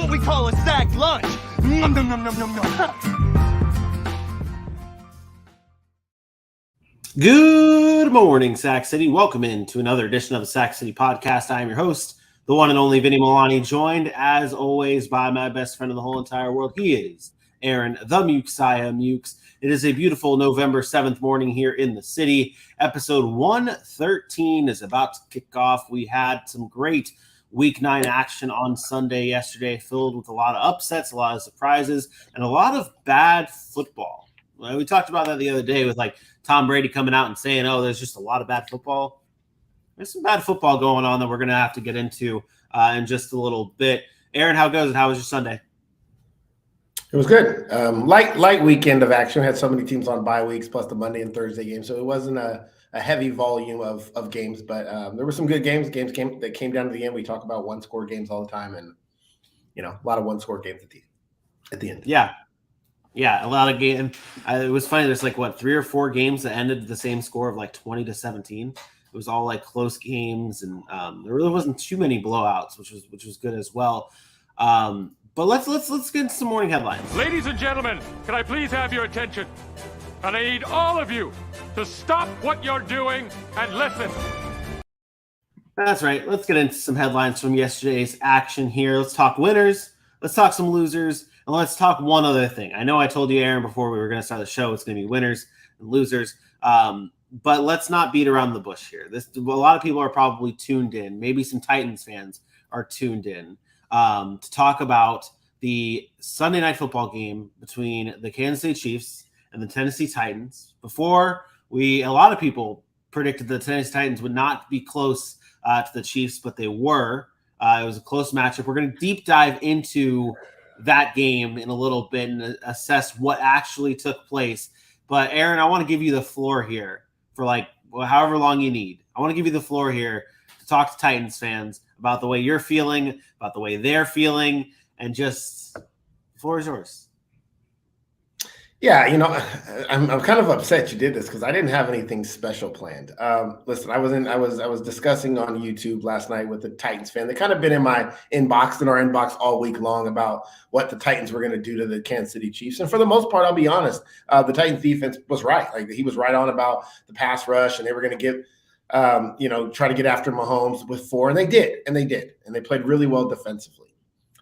what we call a sack lunch. Nom, nom, nom, nom, nom, nom. Good morning, Sac City. Welcome in to another edition of the Sac City Podcast. I am your host, the one and only Vinny Milani, joined as always by my best friend in the whole entire world. He is Aaron, the Mukesiah Mukes. It is a beautiful November 7th morning here in the city. Episode 113 is about to kick off. We had some great Week 9 action on Sunday yesterday, filled with a lot of upsets, a lot of surprises, and a lot of bad football. We talked about that the other day with like Tom Brady coming out and saying, oh, there's just a lot of bad football. There's some bad football going on that we're going to have to get into in just a little bit. Aaron, how goes it? How was your Sunday? It was good. Light weekend of action. We had so many teams on bye weeks, plus the Monday and Thursday game. So it wasn't a heavy volume of games, but there were some good games. That came down to the end. We talk about one-score games all the time, and a lot of one-score games at the end. Yeah, a lot of games. It was funny. There's 3 or 4 games that ended the same score of 20-17. It was all close games, and there really wasn't too many blowouts, which was good as well. But let's get into some morning headlines. Ladies and gentlemen, can I please have your attention? And I need all of you to stop what you're doing and listen. That's right. Let's get into some headlines from yesterday's action here. Let's talk winners. Let's talk some losers. And let's talk one other thing. I know I told you, Aaron, before we were going to start the show, it's going to be winners and losers. But let's not beat around the bush here. A lot of people are probably tuned in. Maybe some Titans fans are tuned in to talk about the Sunday night football game between the Kansas City Chiefs and the Tennessee Titans. Before, a lot of people predicted the Tennessee Titans would not be close to the Chiefs, but they were. It was a close matchup. We're going to deep dive into that game in a little bit and assess what actually took place. But Aaron, I want to give you the floor here for however long you need. I want to give you the floor here to talk to Titans fans about the way you're feeling, about the way they're feeling, and just the floor is yours. Yeah, I'm kind of upset you did this because I didn't have anything special planned. Listen, I was discussing on YouTube last night with a Titans fan. They kind of been in my inbox, in our inbox all week long about what the Titans were going to do to the Kansas City Chiefs. And for the most part, I'll be honest, the Titans defense was right. He was right on about the pass rush, and they were going to get, try to get after Mahomes with 4, and they did, and they played really well defensively.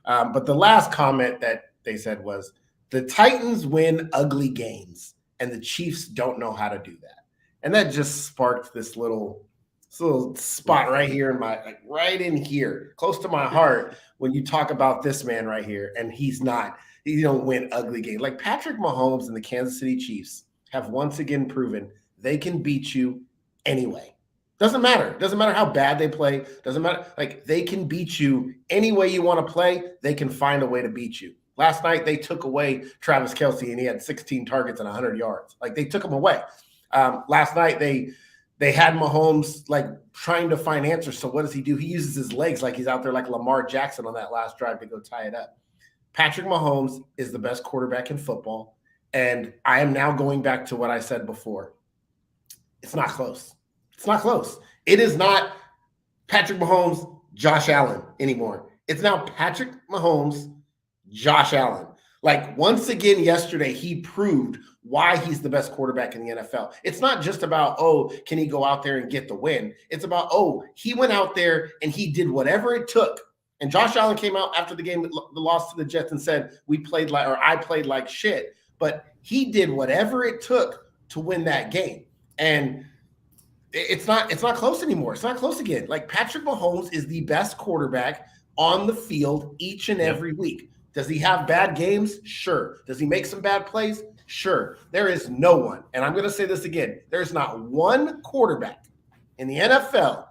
But the last comment that they said was, the Titans win ugly games, and the Chiefs don't know how to do that. And that just sparked this little spot right here in my, right in here, close to my heart, when you talk about this man right here, and he don't win ugly games. Patrick Mahomes and the Kansas City Chiefs have once again proven they can beat you anyway. Doesn't matter. Doesn't matter how bad they play. Doesn't matter. They can beat you any way you want to play. They can find a way to beat you. Last night, they took away Travis Kelce, and he had 16 targets and 100 yards. They took him away. Last night, they had Mahomes, trying to find answers. So what does he do? He uses his legs like he's out there like Lamar Jackson on that last drive to go tie it up. Patrick Mahomes is the best quarterback in football, and I am now going back to what I said before. It's not close. It's not close. It is not Patrick Mahomes, Josh Allen anymore. It's now Patrick Mahomes, Josh Allen. Once again yesterday, he proved why he's the best quarterback in the NFL. It's not just about, can he go out there and get the win? It's about, he went out there and he did whatever it took. And Josh Allen came out after the game, the loss to the Jets, and said, I played like shit. But he did whatever it took to win that game. And it's not close anymore. It's not close again. Patrick Mahomes is the best quarterback on the field each and every week. Does he have bad games? Sure. Does he make some bad plays? Sure. There is no one, and I'm going to say this again, there's not one quarterback in the NFL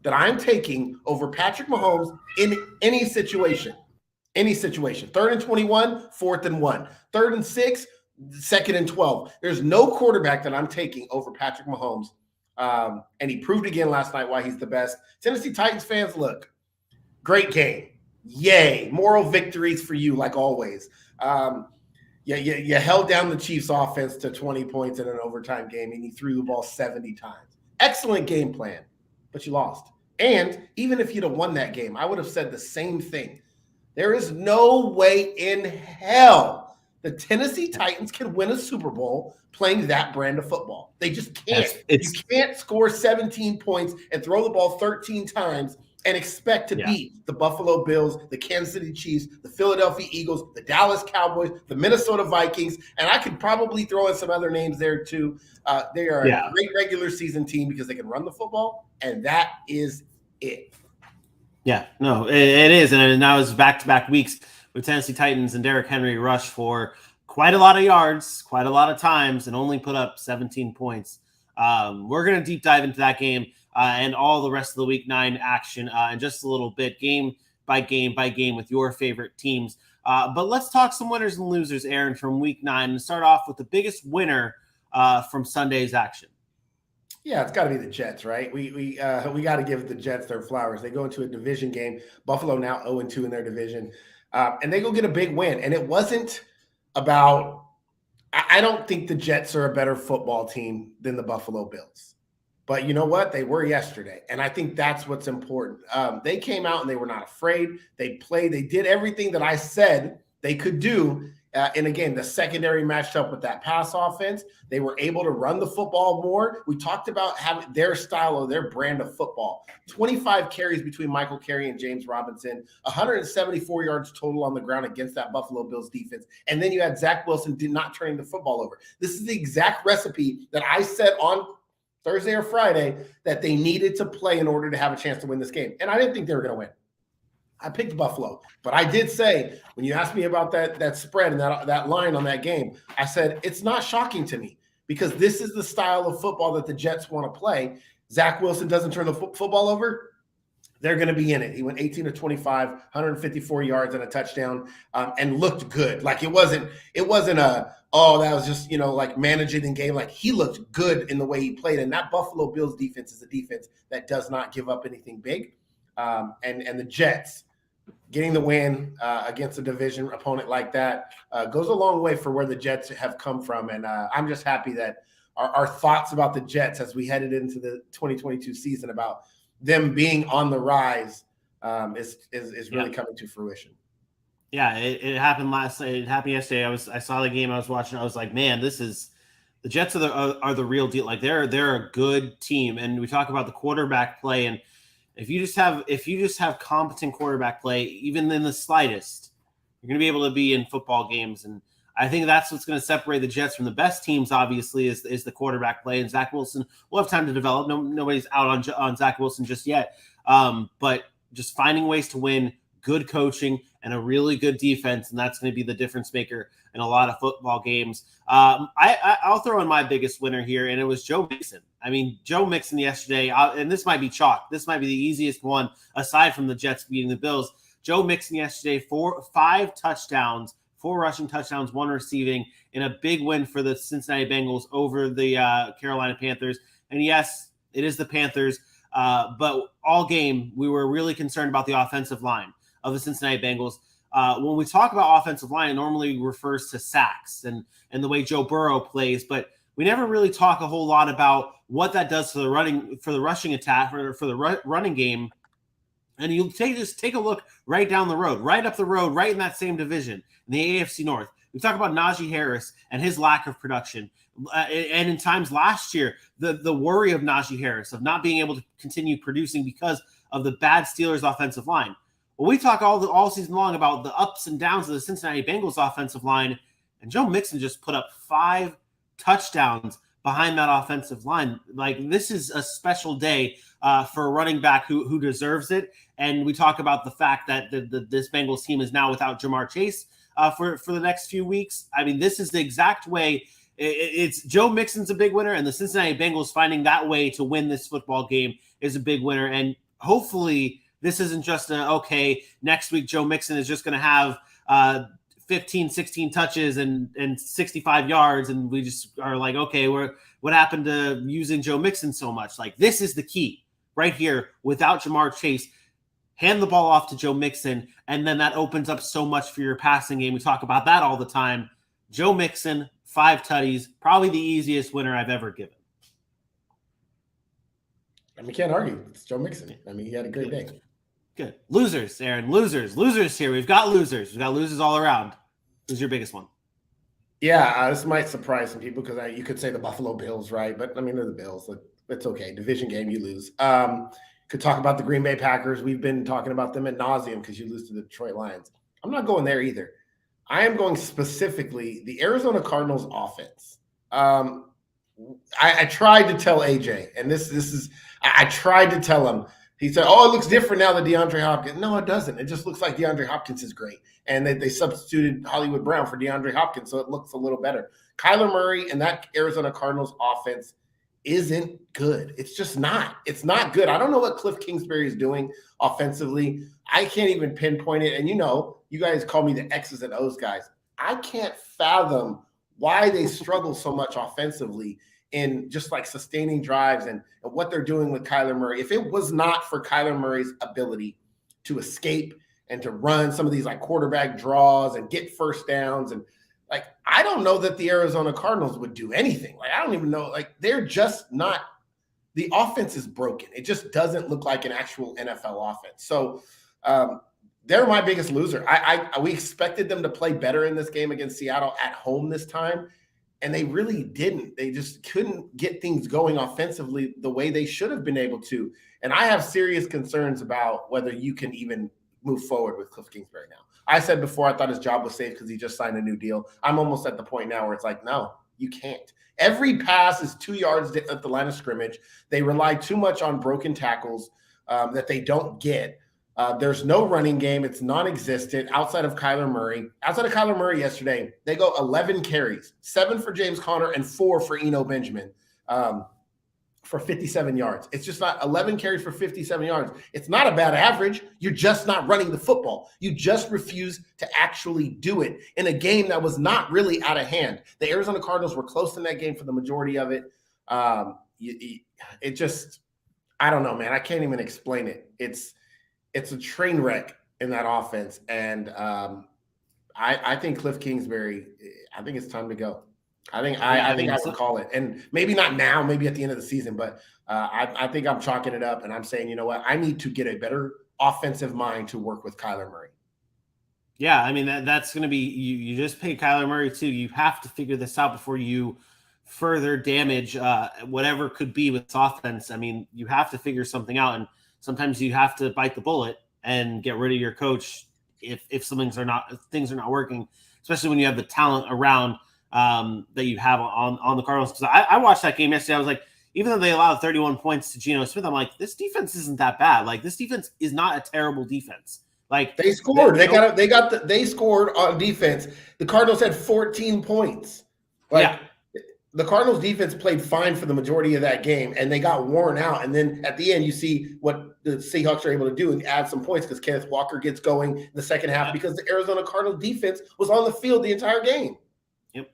that I'm taking over Patrick Mahomes in any situation. Any situation. 3rd and 21, 4th and 1. 3rd and 6, 2nd and 12. There's no quarterback that I'm taking over Patrick Mahomes. And he proved again last night why he's the best. Tennessee Titans fans, look, great game. Yay. Moral victories for you, like always. You held down the Chiefs offense to 20 points in an overtime game, and you threw the ball 70 times. Excellent game plan, but you lost. And even if you'd have won that game, I would have said the same thing There is no way in hell the Tennessee Titans can win a Super Bowl playing that brand of football. They just can't. You can't score 17 points and throw the ball 13 times and expect to beat the Buffalo Bills, the Kansas City Chiefs, the Philadelphia Eagles, the Dallas Cowboys, the Minnesota Vikings, and I could probably throw in some other names there too. They are a great regular season team because they can run the football, and that is it. Yeah, no, it is. And now it's back-to-back weeks with Tennessee Titans and Derrick Henry rush for quite a lot of yards, quite a lot of times, and only put up 17 points. We're going to deep dive into that game and all the rest of the Week 9 action in just a little bit, game by game with your favorite teams. But let's talk some winners and losers, Aaron, from Week 9, and start off with the biggest winner from Sunday's action. Yeah, it's got to be the Jets, right? We got to give the Jets their flowers. They go into a division game. Buffalo now 0-2 in their division, and they go get a big win. And it wasn't about – I don't think the Jets are a better football team than the Buffalo Bills. But you know what? They were yesterday, and I think that's what's important. They came out, and they were not afraid. They played. They did everything that I said they could do. And again, the secondary matched up with that pass offense. They were able to run the football more. We talked about having their style or their brand of football. 25 carries between Michael Carey and James Robinson, 174 yards total on the ground against that Buffalo Bills defense. And then you had Zach Wilson not turning the football over. This is the exact recipe that I said on Thursday or Friday that they needed to play in order to have a chance to win this game. And I didn't think they were going to win. I picked Buffalo, but I did say when you asked me about that spread and that line on that game, I said it's not shocking to me because this is the style of football that the Jets want to play. Zach Wilson doesn't turn the football over. They're going to be in it. He went 18 to 25, 154 yards and a touchdown, and looked good. Like it wasn't that was just like managing the game. Like he looked good in the way he played, and that Buffalo Bills defense is a defense that does not give up anything big. And the Jets getting the win against a division opponent like that goes a long way for where the Jets have come from. And I'm just happy that our thoughts about the Jets as we headed into the 2022 season about them being on the rise is really coming to fruition. Yeah, it happened it happened yesterday. I saw the game I was watching. I was like, man, the Jets are the real deal. Like they're a good team. And we talk about the quarterback play, and if you just have competent quarterback play, even in the slightest, you're going to be able to be in football games. And I think that's what's going to separate the Jets from the best teams, obviously, is the quarterback play. And Zach Wilson will have time to develop. Nobody's out on Zach Wilson just yet. But just finding ways to win, good coaching, and a really good defense, and that's going to be the difference maker in a lot of football games. I'll throw in my biggest winner here, and it was Joe Mixon. I mean, Joe Mixon yesterday, and this might be chalk. This might be the easiest one aside from the Jets beating the Bills. Joe Mixon yesterday, 5 touchdowns, 4 rushing touchdowns, 1 receiving, in a big win for the Cincinnati Bengals over the Carolina Panthers. And yes, it is the Panthers, but all game we were really concerned about the offensive line of the Cincinnati Bengals. When we talk about offensive line, it normally refers to sacks and the way Joe Burrow plays, but we never really talk a whole lot about what that does for the rushing attack, for the running game. And you take a look right down the road, right up the road, right in that same division, in the AFC North. We talk about Najee Harris and his lack of production. And in times last year, the worry of Najee Harris, of not being able to continue producing because of the bad Steelers offensive line. Well, we talk all season long about the ups and downs of the Cincinnati Bengals offensive line, and Joe Mixon just put up 5 touchdowns behind that offensive line. Like, this is a special day for a running back who deserves it. And we talk about the fact that this Bengals team is now without Jamar Chase for the next few weeks. I mean, this is the exact way. It's Joe Mixon's a big winner, and the Cincinnati Bengals finding that way to win this football game is a big winner. And hopefully this isn't just next week Joe Mixon is just going to have 15, 16 touches and 65 yards, and we just are like, okay, what happened to using Joe Mixon so much? Like, this is the key right here. Without Jamar Chase, hand the ball off to Joe Mixon, and then that opens up so much for your passing game. We talk about that all the time. Joe Mixon, 5 tutties, probably the easiest winner I've ever given. I mean, can't argue. It's Joe Mixon. I mean, he had a great day. Good. Losers, Aaron. Losers here. We've got losers all around. Who's your biggest one? Yeah, this might surprise some people because you could say the Buffalo Bills, right? But I mean, they're the Bills. It's okay. Division game, you lose. Could talk about the Green Bay Packers. We've been talking about them ad nauseum because you lose to the Detroit Lions. I'm not going there either. I am going specifically the Arizona Cardinals offense. I tried to tell AJ, and this is I tried to tell him. He said, "Oh, it looks different now that DeAndre Hopkins." No, it doesn't. It just looks like DeAndre Hopkins is great, and they substituted Hollywood Brown for DeAndre Hopkins, so it looks a little better. Kyler Murray and that Arizona Cardinals offense isn't good. It's just not. It's not good. I don't know what Cliff Kingsbury is doing offensively. I can't even pinpoint it. And you guys call me the X's and O's guys. I can't fathom why they struggle so much offensively in just like sustaining drives and what they're doing with Kyler Murray. If it was not for Kyler Murray's ability to escape and to run some of these like quarterback draws and get first downs, and like, I don't know that the Arizona Cardinals would do anything. Like, I don't even know. Like, they're just not, the offense is broken. It just doesn't look like an actual NFL offense. So they're my biggest loser. We expected them to play better in this game against Seattle at home this time, and they really didn't. They just couldn't get things going offensively the way they should have been able to. And I have serious concerns about whether you can even move forward with Cliff Kingsbury now. I said before I thought his job was safe because he just signed a new deal. I'm almost at the point now where it's like, no, you can't. Every pass is 2 yards at the line of scrimmage. They rely too much on broken tackles that they don't get. There's no running game. It's non-existent outside of Kyler Murray. Outside of Kyler Murray yesterday, they go 11 carries, 7 for James Conner and 4 for Eno Benjamin for 57 yards. It's just not 11 carries for 57 yards. It's not a bad average. You're just not running the football. You just refuse to actually do it in a game that was not really out of hand. The Arizona Cardinals were close in that game for the majority of it. It just, I don't know, man. I can't even explain it. It's a train wreck in that offense. And I think Cliff Kingsbury, I think it's time to go. I think I would call it. And maybe not now, maybe at the end of the season, but I think I'm chalking it up and I'm saying, you know what? I need to get a better offensive mind to work with Kyler Murray. Yeah, I mean, that's going to be, you just pay Kyler Murray too. You have to figure this out before you further damage whatever could be with this offense. I mean, you have to figure something out. And sometimes you have to bite the bullet and get rid of your coach if things are not working, especially when you have the talent around that you have on the Cardinals. Because I watched that game yesterday. I was like, even though they allowed 31 points to Geno Smith, I'm like, this defense isn't that bad. Like, this defense is not a terrible defense. Like, they scored. They scored on defense. The Cardinals had 14 points. Like, the Cardinals defense played fine for the majority of that game, and they got worn out. And then at the end, you see what the Seahawks are able to do and add some points because Kenneth Walker gets going in the second half because the Arizona Cardinals defense was on the field the entire game. Yep.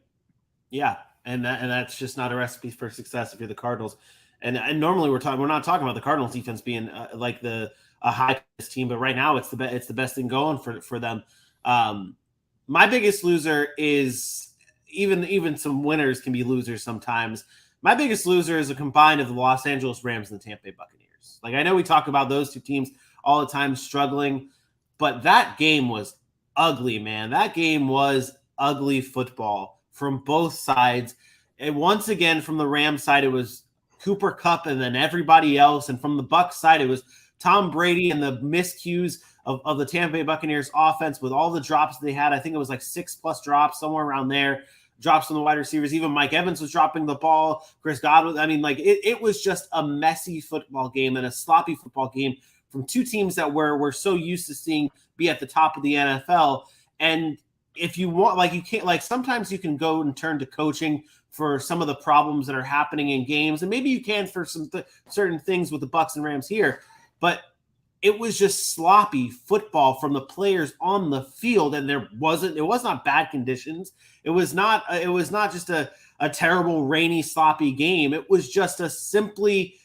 Yeah, and that's just not a recipe for success if you're the Cardinals. And normally we're not talking about the Cardinals defense being like a high team, but right now it's the best thing going for them. My biggest loser is even some winners can be losers sometimes. My biggest loser is a combine of the Los Angeles Rams and the Tampa Bay Buccaneers. Like, I know we talk about those two teams all the time struggling, but that game was ugly, man. That game was ugly football from both sides. And once again, from the Rams side, it was Cooper Kupp and then everybody else. And from the Bucs side, it was Tom Brady and the miscues of the Tampa Bay Buccaneers offense with all the drops they had. I think it was like 6+ drops, somewhere around there. Drops from the wide receivers. Even Mike Evans was dropping the ball. Chris Godwin. I mean, like, it was just a messy football game and a sloppy football game from two teams that we're so used to seeing be at the top of the NFL. And if you want, like, you can't, like, sometimes you can go and turn to coaching for some of the problems that are happening in games. And maybe you can for some certain things with the Bucs and Rams here, but it was just sloppy football from the players on the field. And it was not bad conditions. It was not just a terrible, rainy, sloppy game. It was just a simply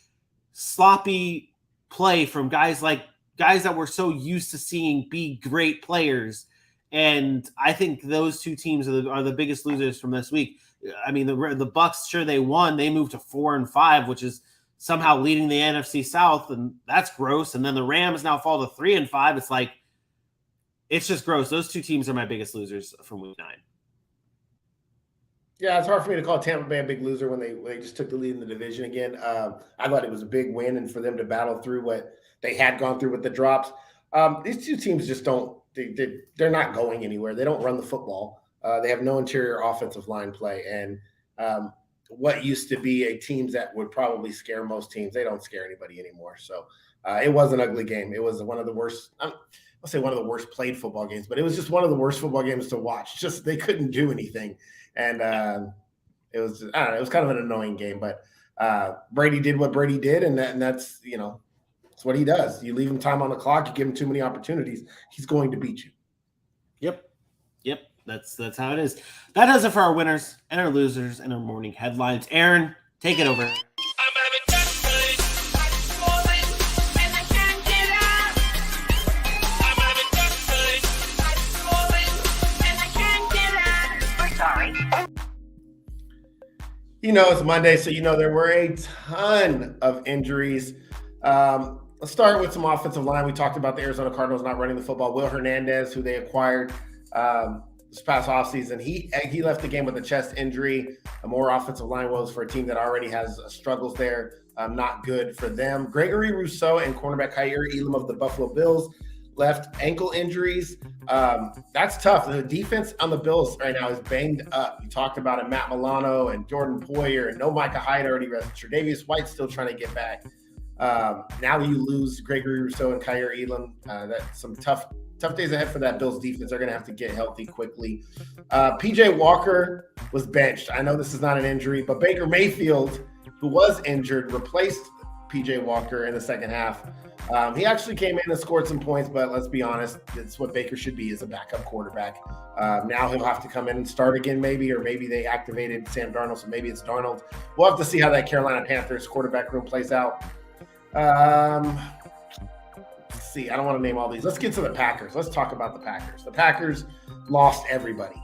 sloppy play from guys that we're so used to seeing be great players. And I think those two teams are the biggest losers from this week. I mean, the Bucs, sure, they won. They moved to 4-5, which is somehow leading the NFC South, and that's gross. And then the Rams now fall to 3-5. It's like, it's just gross. Those two teams are my biggest losers from week 9. Yeah, it's hard for me to call Tampa Bay a big loser when they just took the lead in the division again. I thought it was a big win, and for them to battle through what they had gone through with the drops. These two teams just don't – they're not going anywhere. They don't run the football. They have no interior offensive line play. And what used to be a team that would probably scare most teams, they don't scare anybody anymore. So it was an ugly game. It was one of the worst – I'll say one of the worst played football games, but it was just one of the worst football games to watch. Just they couldn't do anything. And it was, I don't know, it was kind of an annoying game, but Brady did what Brady did. And that's, that's what he does. You leave him time on the clock, you give him too many opportunities, he's going to beat you. Yep. That's how it is. That does it for our winners and our losers and our morning headlines. Aaron, take it over. It's Monday, so there were a ton of injuries. Let's start with some offensive line. We talked about the Arizona Cardinals not running the football. Will Hernandez, who they acquired this past offseason, he left the game with a chest injury. More offensive line woes for a team that already has struggles there. Not good for them. Gregory Rousseau and cornerback Kaiir Elam of the Buffalo Bills left ankle injuries. That's tough. The defense on the Bills right now is banged up. You talked about it, Matt Milano and Jordan Poyer, and no Micah Hyde already rested. Tre'Davious White's still trying to get back. Now you lose Gregory Rousseau and Kaiir Elam. That's some tough days ahead for that Bills defense. They're going to have to get healthy quickly. PJ Walker was benched. I know this is not an injury, but Baker Mayfield, who was injured, replaced PJ Walker in the second half. He actually came in and scored some points, but let's be honest, it's what Baker should be, as a backup quarterback. Now he'll have to come in and start again maybe, or maybe they activated Sam Darnold, so maybe it's Darnold. We'll have to see how that Carolina Panthers quarterback room plays out. Let's see. I don't want to name all these. Let's get to the Packers. Let's talk about the Packers. The Packers lost everybody.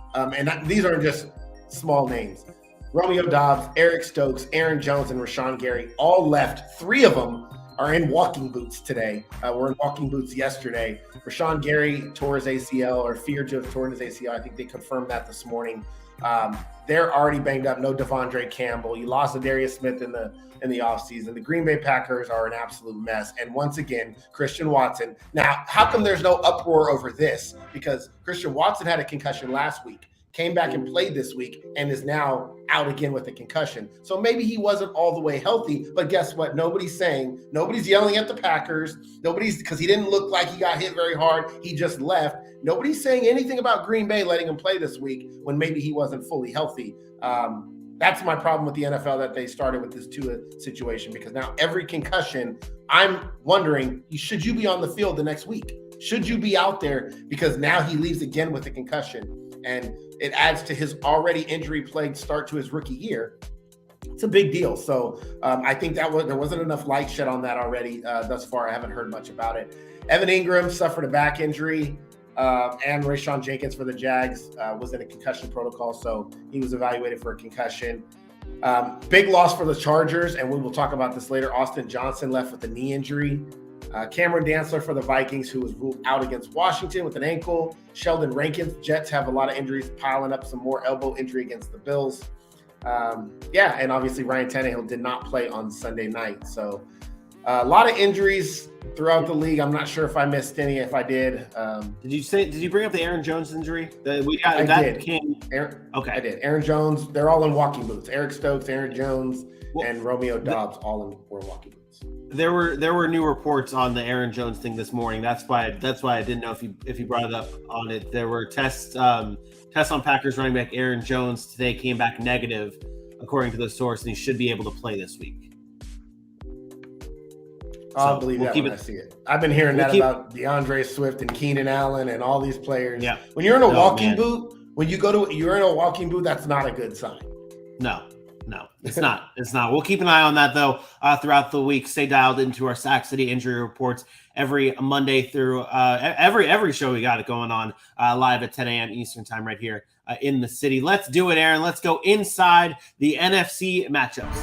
These aren't just small names. Romeo Doubs, Eric Stokes, Aaron Jones, and Rashawn Gary all left. 3 of them are in walking boots today. Were in walking boots yesterday. Rashawn Gary tore his ACL, or feared to have torn his ACL. I think they confirmed that this morning. They're already banged up. No Devondre Campbell. You lost Darius Smith in the offseason. The Green Bay Packers are an absolute mess. And once again, Christian Watson. Now, how come there's no uproar over this? Because Christian Watson had a concussion last week, came back and played this week, and is now out again with a concussion. So maybe he wasn't all the way healthy, but guess what? Nobody's yelling at the Packers. Because he didn't look like he got hit very hard. He just left. Nobody's saying anything about Green Bay letting him play this week when maybe he wasn't fully healthy. That's my problem with the NFL, that they started with this Tua situation, because now every concussion, I'm wondering, should you be on the field the next week? Should you be out there? Because now he leaves again with a concussion, and it adds to his already injury-plagued start to his rookie year. It's a big deal. So I think there wasn't enough light shed on that already thus far. I haven't heard much about it. Evan Ingram suffered a back injury. And Rayshawn Jenkins for the Jags was in a concussion protocol, so he was evaluated for a concussion. Big loss for the Chargers, and we will talk about this later. Austin Johnson left with a knee injury. Cameron Dantzler for the Vikings, who was ruled out against Washington with an ankle. Sheldon Rankins, Jets have a lot of injuries, piling up some more elbow injury against the Bills. And obviously Ryan Tannehill did not play on Sunday night. So a lot of injuries throughout the league. I'm not sure if I missed any. If I did, did you bring up the Aaron Jones injury? I did. I did. Aaron Jones. They're all in walking boots. Eric Stokes, Aaron Jones, and Romeo Doubs were in walking boots. There were new reports on the Aaron Jones thing this morning. That's why I didn't know if you brought it up on it. There were tests on Packers running back Aaron Jones today, came back negative, according to the source, and he should be able to play this week. I'll believe that when I see it. I've been hearing about DeAndre Swift and Keenan Allen and all these players. Yeah. When you're in a walking boot, you're in a walking boot, that's not a good sign. No, it's not. It's not. We'll keep an eye on that, though, throughout the week. Stay dialed into our Sac City injury reports every Monday through every show we got it going on live at 10 a.m. Eastern time right here in the city. Let's do it, Aaron. Let's go inside the NFC matchups.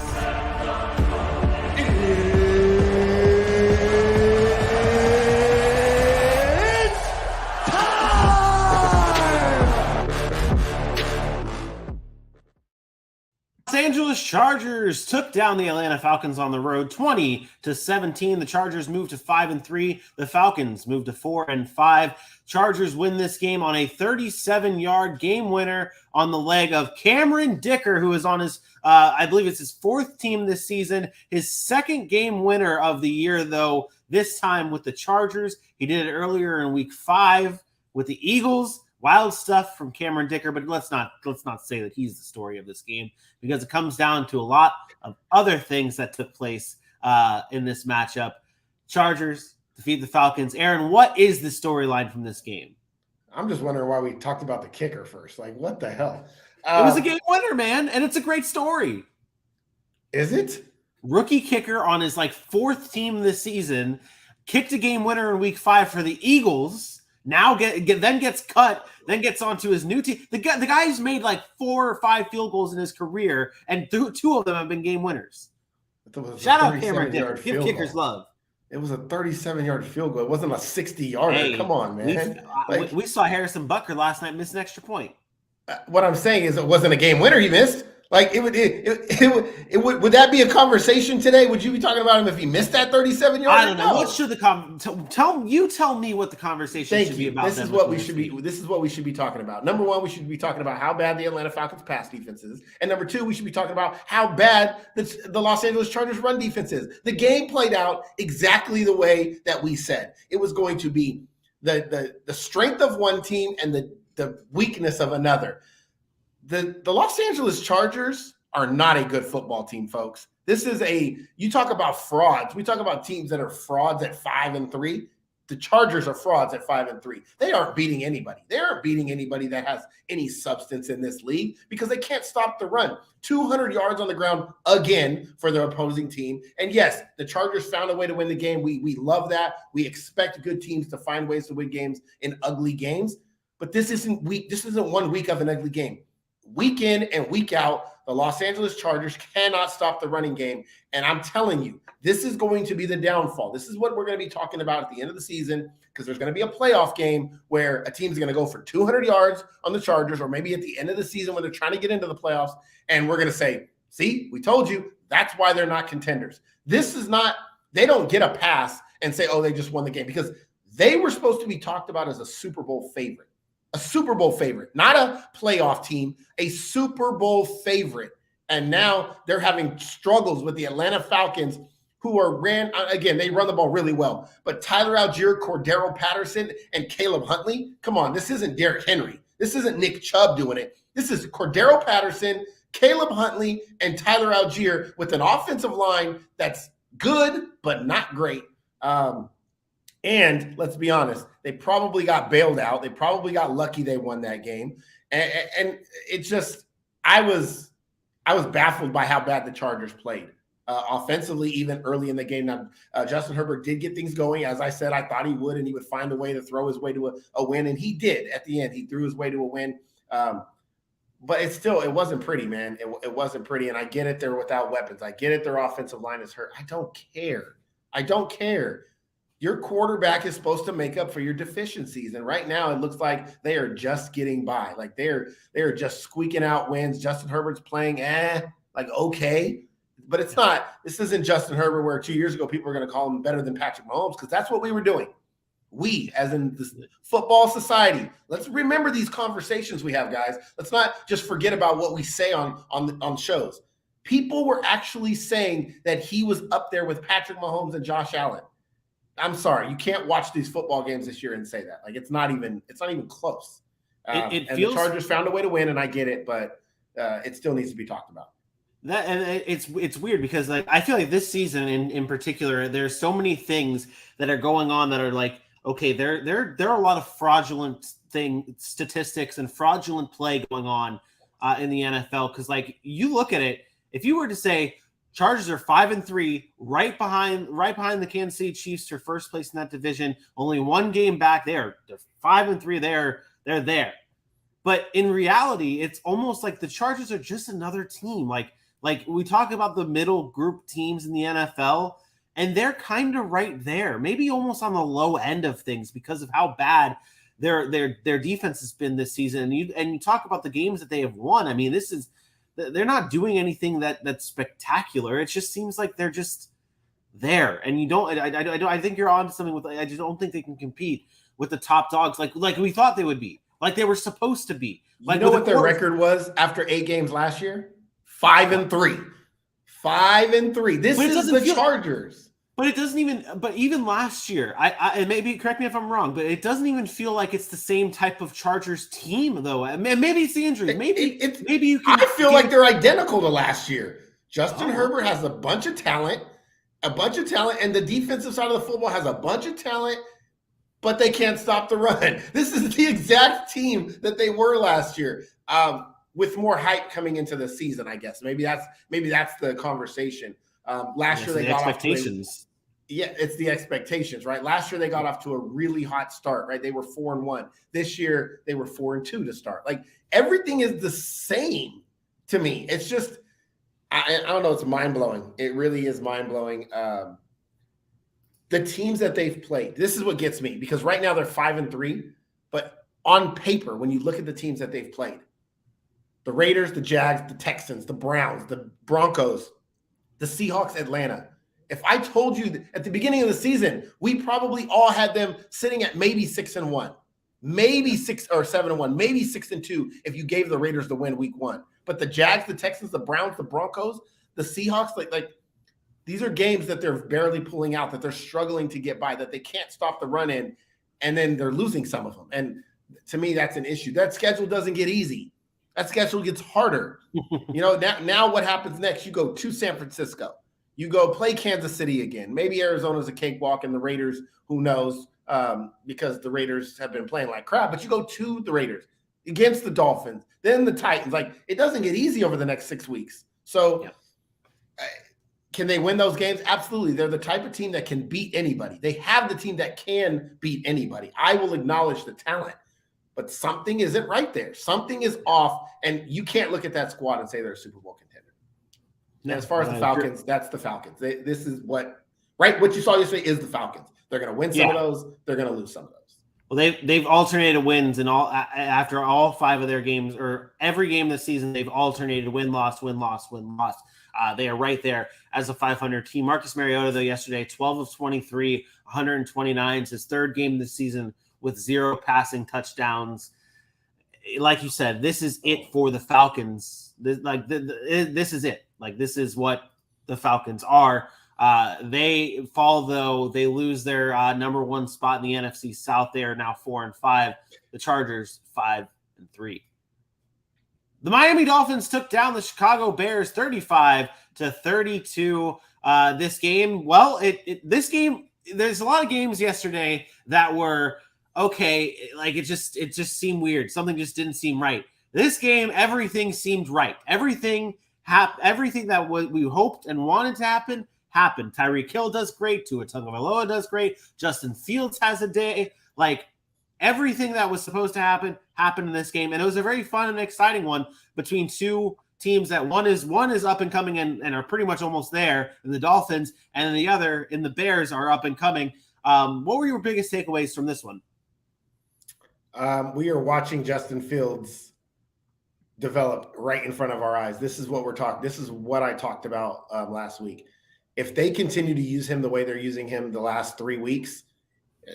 Angeles Chargers took down the Atlanta Falcons on the road 20-17. The Chargers moved to 5-3. The Falcons moved to 4-5. Chargers win this game on a 37-yard game winner on the leg of Cameron Dicker, who is on his, I believe it's his fourth team this season. His second game winner of the year, though, this time with the Chargers. He did it earlier in week 5 with the Eagles. Wild stuff from Cameron Dicker, but let's not say that he's the story of this game, because it comes down to a lot of other things that took place in this matchup. Chargers defeat the Falcons. Aaron, what is the storyline from this game? I'm just wondering why we talked about the kicker first. Like, what the hell? It was a game winner, man, and it's a great story. Is it? Rookie kicker on his fourth team this season, kicked a game winner in week 5 for the Eagles. Now then gets cut, then gets onto his new team. The guy's made 4 or 5 field goals in his career, and 2 of them have been game winners. Shout out Cameron Dicker. Give kickers love. It was a 37-yard field goal. It wasn't a 60-yarder. Hey, come on, man. We saw Harrison Butker last night miss an extra point. What I'm saying is it wasn't a game winner he missed. Would that be a conversation today? Would you be talking about him if he missed that 37-yard? I don't know. What should tell me what the conversation should be about? This is what we should be talking about. Number one, we should be talking about how bad the Atlanta Falcons pass defense is, and number two, we should be talking about how bad the Los Angeles Chargers run defense is. The game played out exactly the way that we said it was going to be. The strength of one team and the weakness of another. The Los Angeles Chargers are not a good football team, folks. You talk about frauds. We talk about teams that are frauds at 5-3. The Chargers are frauds at 5-3. They aren't beating anybody. They aren't beating anybody that has any substance in this league because they can't stop the run. 200 yards on the ground again for their opposing team. And yes, the Chargers found a way to win the game. We love that. We expect good teams to find ways to win games in ugly games. But this isn't 1 week of an ugly game. Week in and week out, the Los Angeles Chargers cannot stop the running game. And I'm telling you, this is going to be the downfall. This is what we're going to be talking about at the end of the season, because there's going to be a playoff game where a team's going to go for 200 yards on the Chargers, or maybe at the end of the season when they're trying to get into the playoffs. And we're going to say, see, we told you, that's why they're not contenders. They don't get a pass and say, oh, they just won the game, because they were supposed to be talked about as a Super Bowl favorite. A Super Bowl favorite, not a playoff team, a Super Bowl favorite. And now they're having struggles with the Atlanta Falcons, who they run the ball really well. But Tyler Algier, Cordero Patterson, and Caleb Huntley, come on, this isn't Derrick Henry. This isn't Nick Chubb doing it. This is Cordero Patterson, Caleb Huntley, and Tyler Algier with an offensive line that's good, but not great. And let's be honest, they probably got bailed out. They probably got lucky they won that game. And it just, I was baffled by how bad the Chargers played offensively, even early in the game. Now, Justin Herbert did get things going. As I said, I thought he would, and he would find a way to throw his way to a win. And he did at the end. He threw his way to a win. But it wasn't pretty, man. It wasn't pretty. And I get it. They're without weapons. I get it. Their offensive line is hurt. I don't care. Your quarterback is supposed to make up for your deficiencies. And right now it looks like they are just getting by. Like they are just squeaking out wins. Justin Herbert's playing okay. But it's not. This isn't Justin Herbert where 2 years ago people were going to call him better than Patrick Mahomes, because that's what we were doing. We, as in the football society, let's remember these conversations we have, guys. Let's not just forget about what we say on shows. People were actually saying that he was up there with Patrick Mahomes and Josh Allen. I'm sorry, you can't watch these football games this year and say that. It's not even close. And the Chargers found a way to win, and I get it, but it still needs to be talked about. It's weird because I feel like this season in particular, there's so many things that are going on that are okay, there are a lot of fraudulent statistics and fraudulent play going on in the NFL, because you look at it, if you were to say Chargers are 5-3, right behind the Kansas City Chiefs for first place in that division. Only one game back. They're 5-3. They're there. But in reality, it's almost like the Chargers are just another team. Like we talk about the middle group teams in the NFL, and they're kind of right there, maybe almost on the low end of things because of how bad their defense has been this season. And you talk about the games that they have won. I mean, this is they're not doing anything that's spectacular. It just seems like they're just there, and you don't. I think you're on to something with. I just don't think they can compete with the top dogs like we thought they would be, like they were supposed to be. Like, you know what their record was after 8 games last year? 5-3. 5-3. This is the Chargers. But it doesn't even. But even last year, and maybe correct me if I'm wrong, but it doesn't even feel like it's the same type of Chargers team, though. Maybe it's the injuries. Maybe you can. I feel like they're identical to last year. Justin Herbert has a bunch of talent, and the defensive side of the football has a bunch of talent, but they can't stop the run. This is the exact team that they were last year, with more hype coming into the season. I guess maybe that's the conversation. Last year they got expectations. It's the expectations, right? Last year they got off to a really hot start, right? They were 4-1. This year they were 4-2 to start. Like, everything is the same to me. It's just, I don't know. It's mind blowing. It really is mind blowing. The teams that they've played. This is what gets me, because right now they're 5-3, but on paper, when you look at the teams that they've played, the Raiders, the Jags, the Texans, the Browns, the Broncos, the Seahawks, Atlanta. If I told you that at the beginning of the season, we probably all had them sitting at maybe 6-1, maybe 6 or 7-1, maybe 6-2 if you gave the Raiders the win week 1. But the Jags, the Texans, the Browns, the Broncos, the Seahawks, like these are games that they're barely pulling out, that they're struggling to get by, that they can't stop the run in, and then they're losing some of them. And to me, that's an issue. That schedule doesn't get easy. That schedule gets harder. Now what happens next? You go to San Francisco. You go play Kansas City again. Maybe Arizona's a cakewalk, and the Raiders, who knows, because the Raiders have been playing like crap. But you go to the Raiders against the Dolphins, then the Titans. Like, it doesn't get easy over the next 6 weeks. So can they win those games? Absolutely. They're the type of team that can beat anybody. They have the team that can beat anybody. I will acknowledge the talent. But something isn't right there. Something is off, and you can't look at that squad and say they're a Super Bowl contender. And as far as the Falcons, that's the Falcons. This is what you saw yesterday is the Falcons. They're going to win some of those. They're going to lose some of those. Well, they've alternated wins in all after all 5 of their games, or every game this season. They've alternated win-loss, win-loss, win-loss. They are right there as a 500 team. Marcus Mariota, though, yesterday 12 of 23, 129. It's his 3rd game this season with 0 passing touchdowns. Like you said, this is it for the Falcons. This is it. Like, this is what the Falcons are. They fall, though. They lose their number 1 spot in the NFC South. They are now 4-5. The Chargers 5-3. The Miami Dolphins took down the Chicago Bears 35-32. This game, this game, there's a lot of games yesterday that were okay. Like, it just seemed weird. Something just didn't seem right. This game, everything seemed right. Everything that we hoped and wanted to happen happened. Tyreek Hill does great. Tua Tagovailoa does great. Justin Fields has a day. Like, everything that was supposed to happen happened in this game, and it was a very fun and exciting one between two teams that one is up and coming and are pretty much almost there in the Dolphins, and then the other in the Bears are up and coming. What were your biggest takeaways from this one? We are watching Justin Fields develop right in front of our eyes. This is what we're talking. This is what I talked about last week. If they continue to use him the way they're using him the last 3 weeks,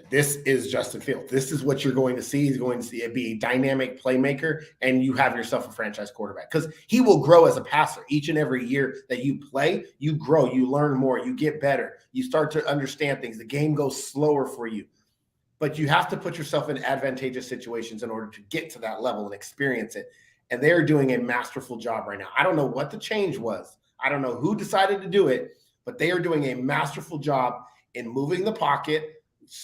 this is Justin Fields. This is what you're going to see. He's going to be a dynamic playmaker, and you have yourself a franchise quarterback, because he will grow as a passer. Each and every year that you play, you grow, you learn more, you get better, you start to understand things. The game goes slower for you, but you have to put yourself in advantageous situations in order to get to that level and experience it. And they are doing a masterful job right now. I don't know what the change was. I don't know who decided to do it, but they are doing a masterful job in moving the pocket,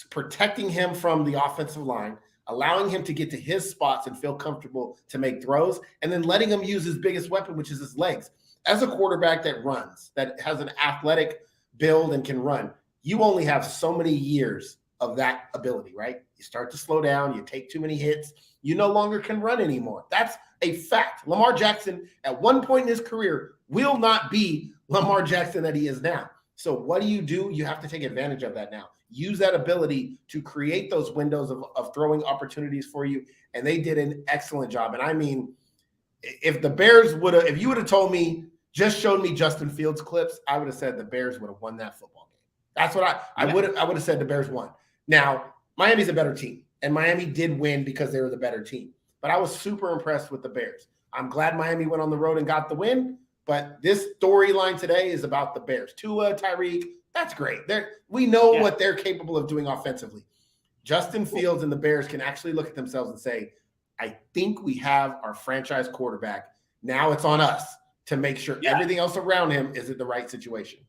protecting him from the offensive line, allowing him to get to his spots and feel comfortable to make throws, and then letting him use his biggest weapon, which is his legs. As a quarterback that runs, that has an athletic build and can run, you only have so many years of that ability, right? You start to slow down, you take too many hits, you no longer can run anymore. That's a fact. Lamar Jackson, at one point in his career, will not be Lamar Jackson that he is now. So what do? You have to take advantage of that now. Use that ability to create those windows of throwing opportunities for you. And they did an excellent job. And I mean, if the Bears would have, if you would have told me, just showed me Justin Fields clips, I would have said the Bears would have won that football game. That's what I would have said the Bears won. Now, Miami's a better team, and Miami did win because they were the better team. But I was super impressed with the Bears. I'm glad Miami went on the road and got the win, but this storyline today is about the Bears. Tua, Tyreek, that's great. We know what they're capable of doing offensively. Justin Fields and the Bears can actually look at themselves and say, I think we have our franchise quarterback. Now it's on us to make sure everything else around him is in the right situation.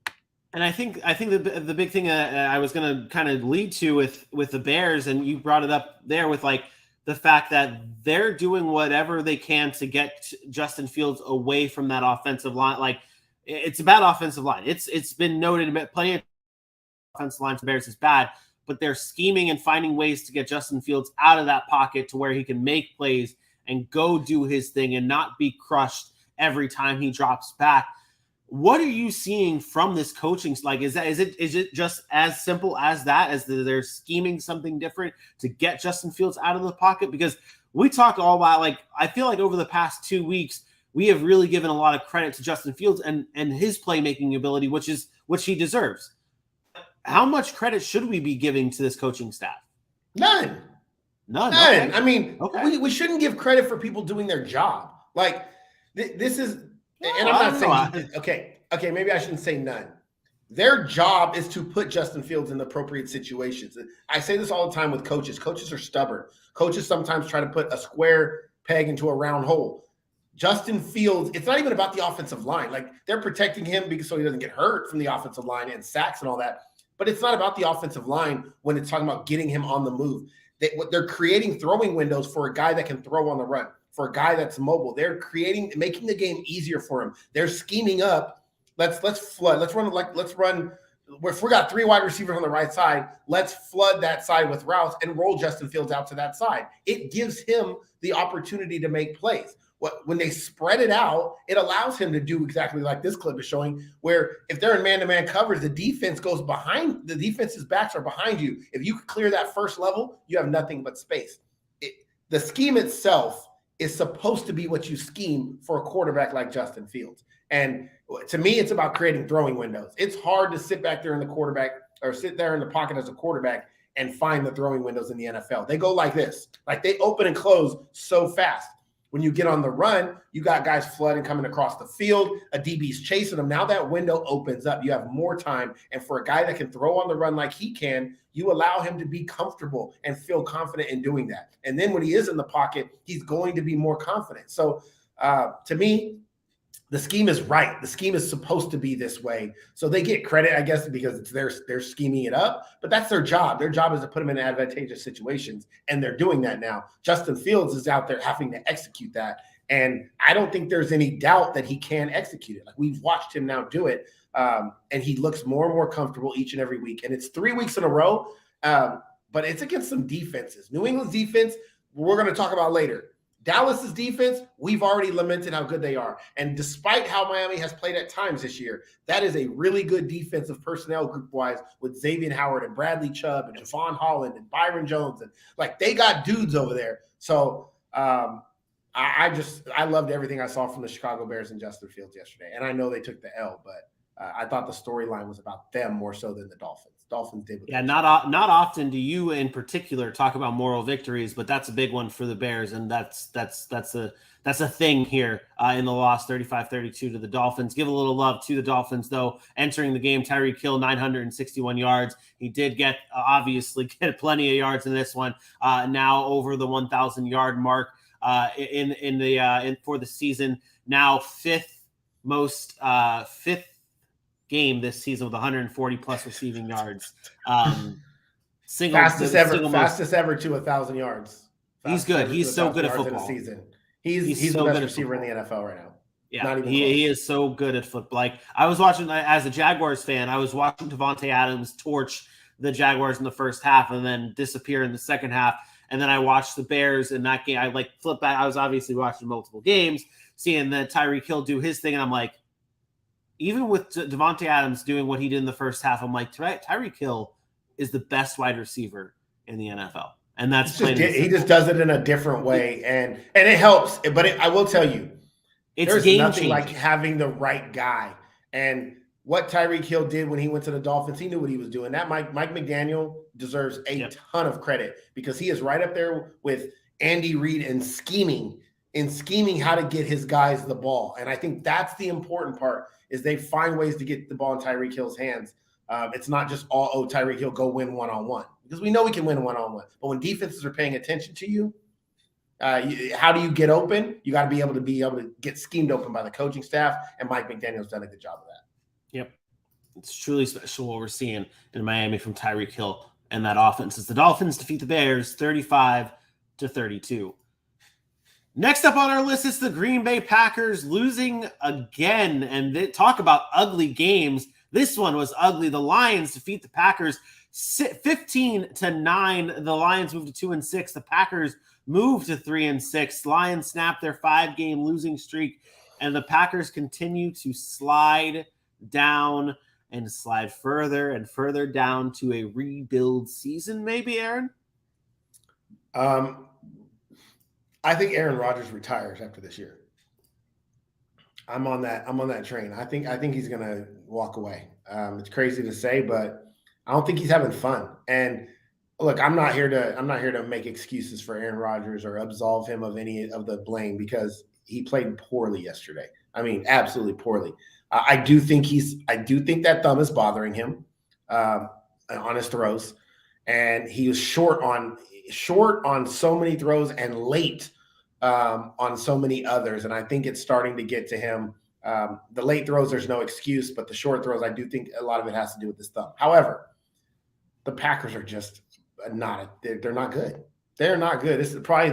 And I think the big thing I was going to kind of lead to with the Bears, and you brought it up there with like the fact that they're doing whatever they can to get Justin Fields away from that offensive line. Like, it's a bad offensive line. It's been noted plenty of offensive line for the Bears is bad, but they're scheming and finding ways to get Justin Fields out of that pocket to where he can make plays and go do his thing and not be crushed every time he drops back. What are you seeing from this coaching? Like, is it just as simple as that, as they're scheming something different to get Justin Fields out of the pocket? Because we talk all about, like, I feel like over the past 2 weeks, we have really given a lot of credit to Justin Fields and his playmaking ability, which he deserves. How much credit should we be giving to this coaching staff? None. Okay. I mean, we shouldn't give credit for people doing their job. Like, this is, and I'm not saying, okay, maybe I shouldn't say none. Their job is to put Justin Fields in the appropriate situations. I say this all the time with coaches. Coaches are stubborn. Coaches sometimes try to put a square peg into a round hole. Justin Fields, it's not even about the offensive line. Like, they're protecting him because so he doesn't get hurt from the offensive line and sacks and all that. But it's not about the offensive line when it's talking about getting him on the move. They're creating throwing windows for a guy that can throw on the run, for a guy that's mobile. They're making the game easier for him. They're scheming up. Let's flood. Let's run. If we got 3 wide receivers on the right side, let's flood that side with routes and roll Justin Fields out to that side. It gives him the opportunity to make plays. When they spread it out, it allows him to do exactly like this clip is showing, where if they're in man-to-man coverage, the defense goes behind. The defense's backs are behind you. If you clear that first level, you have nothing but space. The scheme itself is supposed to be what you scheme for a quarterback like Justin Fields. And to me, it's about creating throwing windows. It's hard to sit back there in the quarterback or sit there in the pocket as a quarterback and find the throwing windows in the NFL. They go like this. Like, they open and close so fast. When you get on the run, you got guys flooding coming across the field. A DB's chasing them. Now that window opens up. You have more time. And for a guy that can throw on the run like he can, you allow him to be comfortable and feel confident in doing that. And then when he is in the pocket, he's going to be more confident. So to me, the scheme is right. The scheme is supposed to be this way. So they get credit, I guess, because it's they're scheming it up, but that's their job. Their job is to put them in advantageous situations, and they're doing that now. Justin Fields is out there having to execute that, and I don't think there's any doubt that he can execute it. Like, we've watched him now do it, and he looks more and more comfortable each and every week, and it's 3 weeks in a row, but it's against some defenses. New England's defense, we're going to talk about later. Dallas's defense, we've already lamented how good they are. And despite how Miami has played at times this year, that is a really good defensive personnel group-wise with Xavier Howard and Bradley Chubb and Javon Holland and Byron Jones. And like, they got dudes over there. So I loved everything I saw from the Chicago Bears and Justin Fields yesterday. And I know they took the L, but I thought the storyline was about them more so than the Dolphins. Dolphins did. Yeah, not often do you in particular talk about moral victories, but that's a big one for the Bears, and that's a thing here in the loss 35-32 to the Dolphins. Give a little love to the Dolphins, though. Entering the game, Tyreek Hill 961 yards. He did get get plenty of yards in this one. Now over the 1,000-yard mark for the season. Now fifth game this season with 140 plus receiving yards. Fastest ever to 1,000 yards. He's good. He's so good at football. Season. He's the best receiver in the NFL right now. Yeah, he is so good at football. Like, I was watching, as a Jaguars fan, I was watching Davante Adams torch the Jaguars in the first half and then disappear in the second half. And then I watched the Bears in that game. I flipped back. I was obviously watching multiple games, seeing that Tyreek Hill do his thing, and I'm like, even with Davante Adams doing what he did in the first half, I'm like, Tyreek Hill is the best wide receiver in the NFL. And that's he just does it in a different way. And it helps. But I will tell you, It's There's game nothing changing. like having the right guy. And what Tyreek Hill did when he went to the Dolphins, he knew what he was doing. That Mike McDaniel deserves a ton of credit because he is right up there with Andy Reid in scheming how to get his guys the ball. And I think that's the important part is they find ways to get the ball in Tyreek Hill's hands. It's not just Tyreek Hill go win one-on-one because we know we can win one-on-one. But when defenses are paying attention to you, how do you get open? You got to be able to get schemed open by the coaching staff, and Mike McDaniel's done a good job of that. Yep. It's truly special what we're seeing in Miami from Tyreek Hill and that offense as the Dolphins defeat the Bears 35-32. Next up on our list is the Green Bay Packers losing again, and they talk about ugly games. This one was ugly. The Lions defeat the Packers 15-9. The Lions move to 2-6. The Packers move to 3-6. Lions snap their 5-game losing streak, and the Packers continue to slide down and slide further and further down to a rebuild season. Maybe, Aaron? I think Aaron Rodgers retires after this year. I'm on that train. I think he's going to walk away. It's crazy to say, but I don't think he's having fun. And look, I'm not here to make excuses for Aaron Rodgers or absolve him of any of the blame because he played poorly yesterday. I mean, absolutely poorly. I do think that thumb is bothering him on his throws, and he was short on so many throws and late on so many others. And I think it's starting to get to him. The late throws, there's no excuse, but the short throws, I do think a lot of it has to do with his thumb. However, the Packers are just they're not good. They're not good. This is probably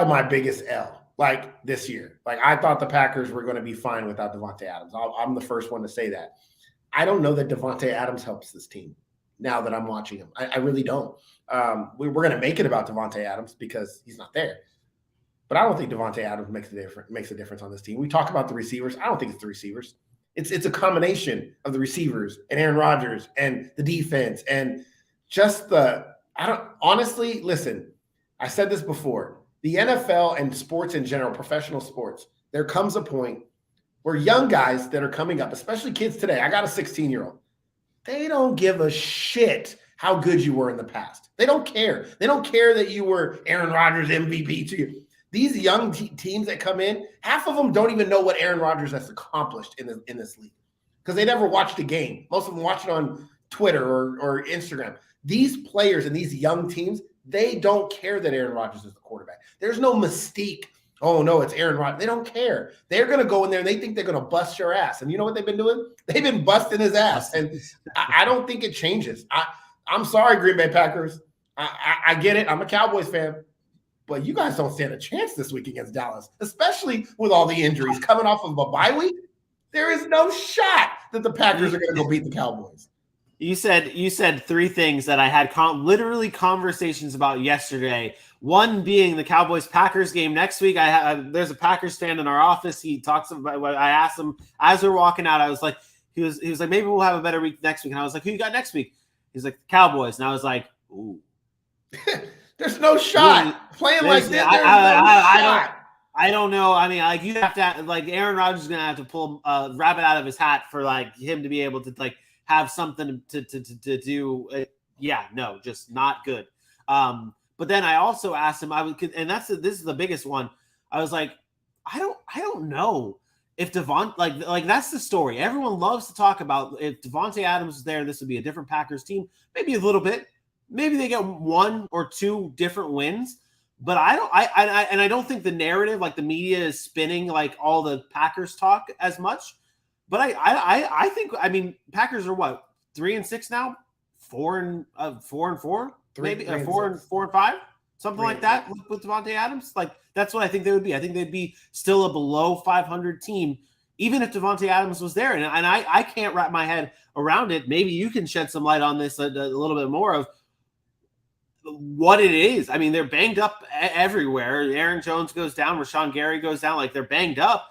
my biggest L. Like this year, like I thought the Packers were going to be fine without Davante Adams. I'm the first one to say that. I don't know that Davante Adams helps this team now that I'm watching him. I really don't. We're going to make it about Davante Adams because he's not there. But I don't think Davante Adams makes a difference on this team. We talk about the receivers. I don't think it's the receivers. It's a combination of the receivers and Aaron Rodgers and the defense and just honestly, listen, I said this before. The NFL and sports in general, professional sports, there comes a point where young guys that are coming up, especially kids today, I got a 16-year-old, they don't give a shit how good you were in the past. They don't care. They don't care that you were Aaron Rodgers MVP to you. These young teams that come in, half of them don't even know what Aaron Rodgers has accomplished in this league because they never watched a game. Most of them watch it on Twitter or Instagram. These players and these young teams, they don't care that Aaron Rodgers is the quarterback. There's no mystique. Oh, no, it's Aaron Rodgers. They don't care. They're going to go in there and they think they're going to bust your ass. And you know what they've been doing? They've been busting his ass. And I don't think it changes. I'm sorry, Green Bay Packers. I get it. I'm a Cowboys fan. But you guys don't stand a chance this week against Dallas, especially with all the injuries coming off of a bye week. There is no shot that the Packers are going to go beat the Cowboys. You said three things that I had literally conversations about yesterday. One being the Cowboys-Packers game next week. There's a Packers fan in our office. He talks about. I asked him as we're walking out. I was like, he was like, maybe we'll have a better week next week. And I was like, who you got next week? He's like, the Cowboys. And I was like, ooh, there's no shot playing like that. I don't know. I mean, like you have to like Aaron Rodgers is gonna have to pull rabbit out of his hat for like him to be able to like have something to do. Yeah, no, just not good. But then I also asked him, and this is the biggest one. I was like, I don't know if Devon like that's the story. Everyone loves to talk about if Davante Adams was there, this would be a different Packers team. Maybe a little bit. Maybe they get one or two different wins. But I don't think the narrative, like the media is spinning like all the Packers talk as much. But I think, I mean, Packers are what, 3-6 now, 4-4, maybe 4-5, something like that with Davante Adams. Like that's what I think they would be. I think they'd be still a below 500 team, even if Davante Adams was there. And I can't wrap my head around it. Maybe you can shed some light on this a little bit more of what it is. I mean, they're banged up everywhere. Aaron Jones goes down, Rashawn Gary goes down, like they're banged up.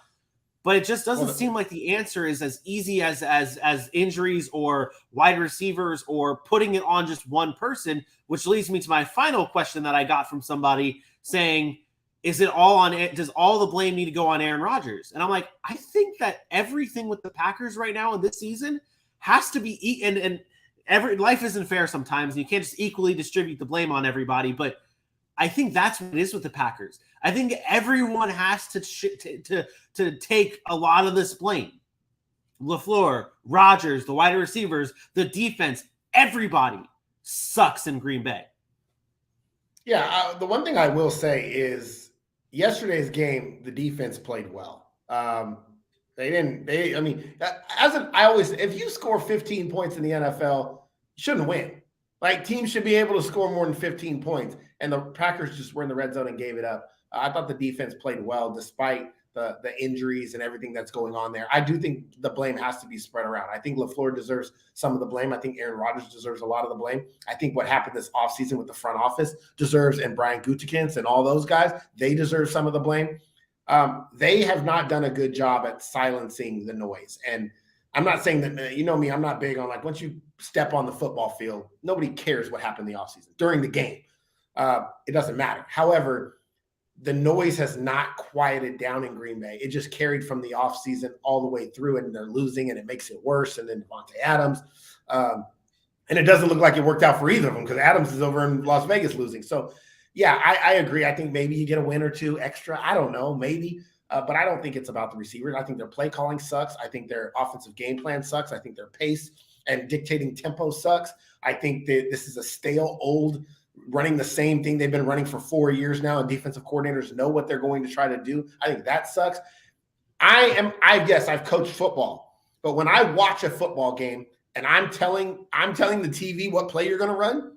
But it just doesn't seem like the answer is as easy as injuries or wide receivers or putting it on just one person, which leads me to my final question that I got from somebody saying, is it all on it? Does all the blame need to go on Aaron Rodgers? And I'm like, I think that everything with the Packers right now in this season has to be and every life isn't fair sometimes, and you can't just equally distribute the blame on everybody. But I think that's what it is with the Packers. I think everyone has to take a lot of this blame. LaFleur, Rodgers, the wide receivers, the defense, everybody sucks in Green Bay. Yeah, the one thing I will say is yesterday's game, the defense played well. I mean, if you score 15 points in the NFL, you shouldn't win. Like, teams should be able to score more than 15 points, and the Packers just were in the red zone and gave it up. I thought the defense played well despite the injuries and everything that's going on there. I do think the blame has to be spread around. I think LaFleur deserves some of the blame. I think Aaron Rodgers deserves a lot of the blame. I think what happened this offseason with the front office deserves, and Brian Gutekunst and all those guys, they deserve some of the blame. They have not done a good job at silencing the noise. And I'm not saying that, you know me, I'm not big on, like, once you step on the football field, nobody cares what happened in the offseason. During the game, it doesn't matter. However, the noise has not quieted down in Green Bay. It just carried from the offseason all the way through, and they're losing, and it makes it worse. And then Devontae Adams. And it doesn't look like it worked out for either of them because Adams is over in Las Vegas losing. So, yeah, I agree. I think maybe you get a win or two extra. I don't know, maybe. But I don't think it's about the receivers. I think their play calling sucks. I think their offensive game plan sucks. I think their pace and dictating tempo sucks. I think that this is a stale, old, running the same thing they've been running for 4 years now, and defensive coordinators know what they're going to try to do. I think that sucks. Yes, I've coached football, but when I watch a football game and I'm telling the TV what play you're going to run,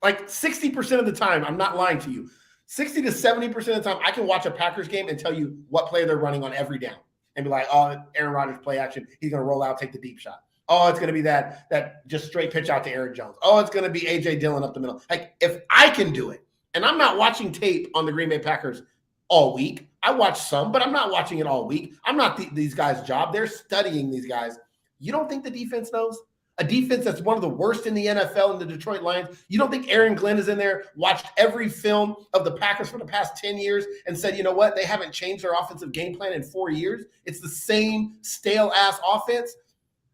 like 60% of the time, I'm not lying to you, 60 to 70% of the time, I can watch a Packers game and tell you what play they're running on every down and be like, oh, Aaron Rodgers play action. He's going to roll out, take the deep shot. Oh, it's going to be that just straight pitch out to Aaron Jones. Oh, it's going to be A.J. Dillon up the middle. Like, if I can do it, and I'm not watching tape on the Green Bay Packers all week. I watch some, but I'm not watching it all week. I'm not these guys' job. They're studying these guys. You don't think the defense knows? A defense that's one of the worst in the NFL in the Detroit Lions. You don't think Aaron Glenn is in there, watched every film of the Packers for the past 10 years and said, you know what? They haven't changed their offensive game plan in 4 years. It's the same stale-ass offense.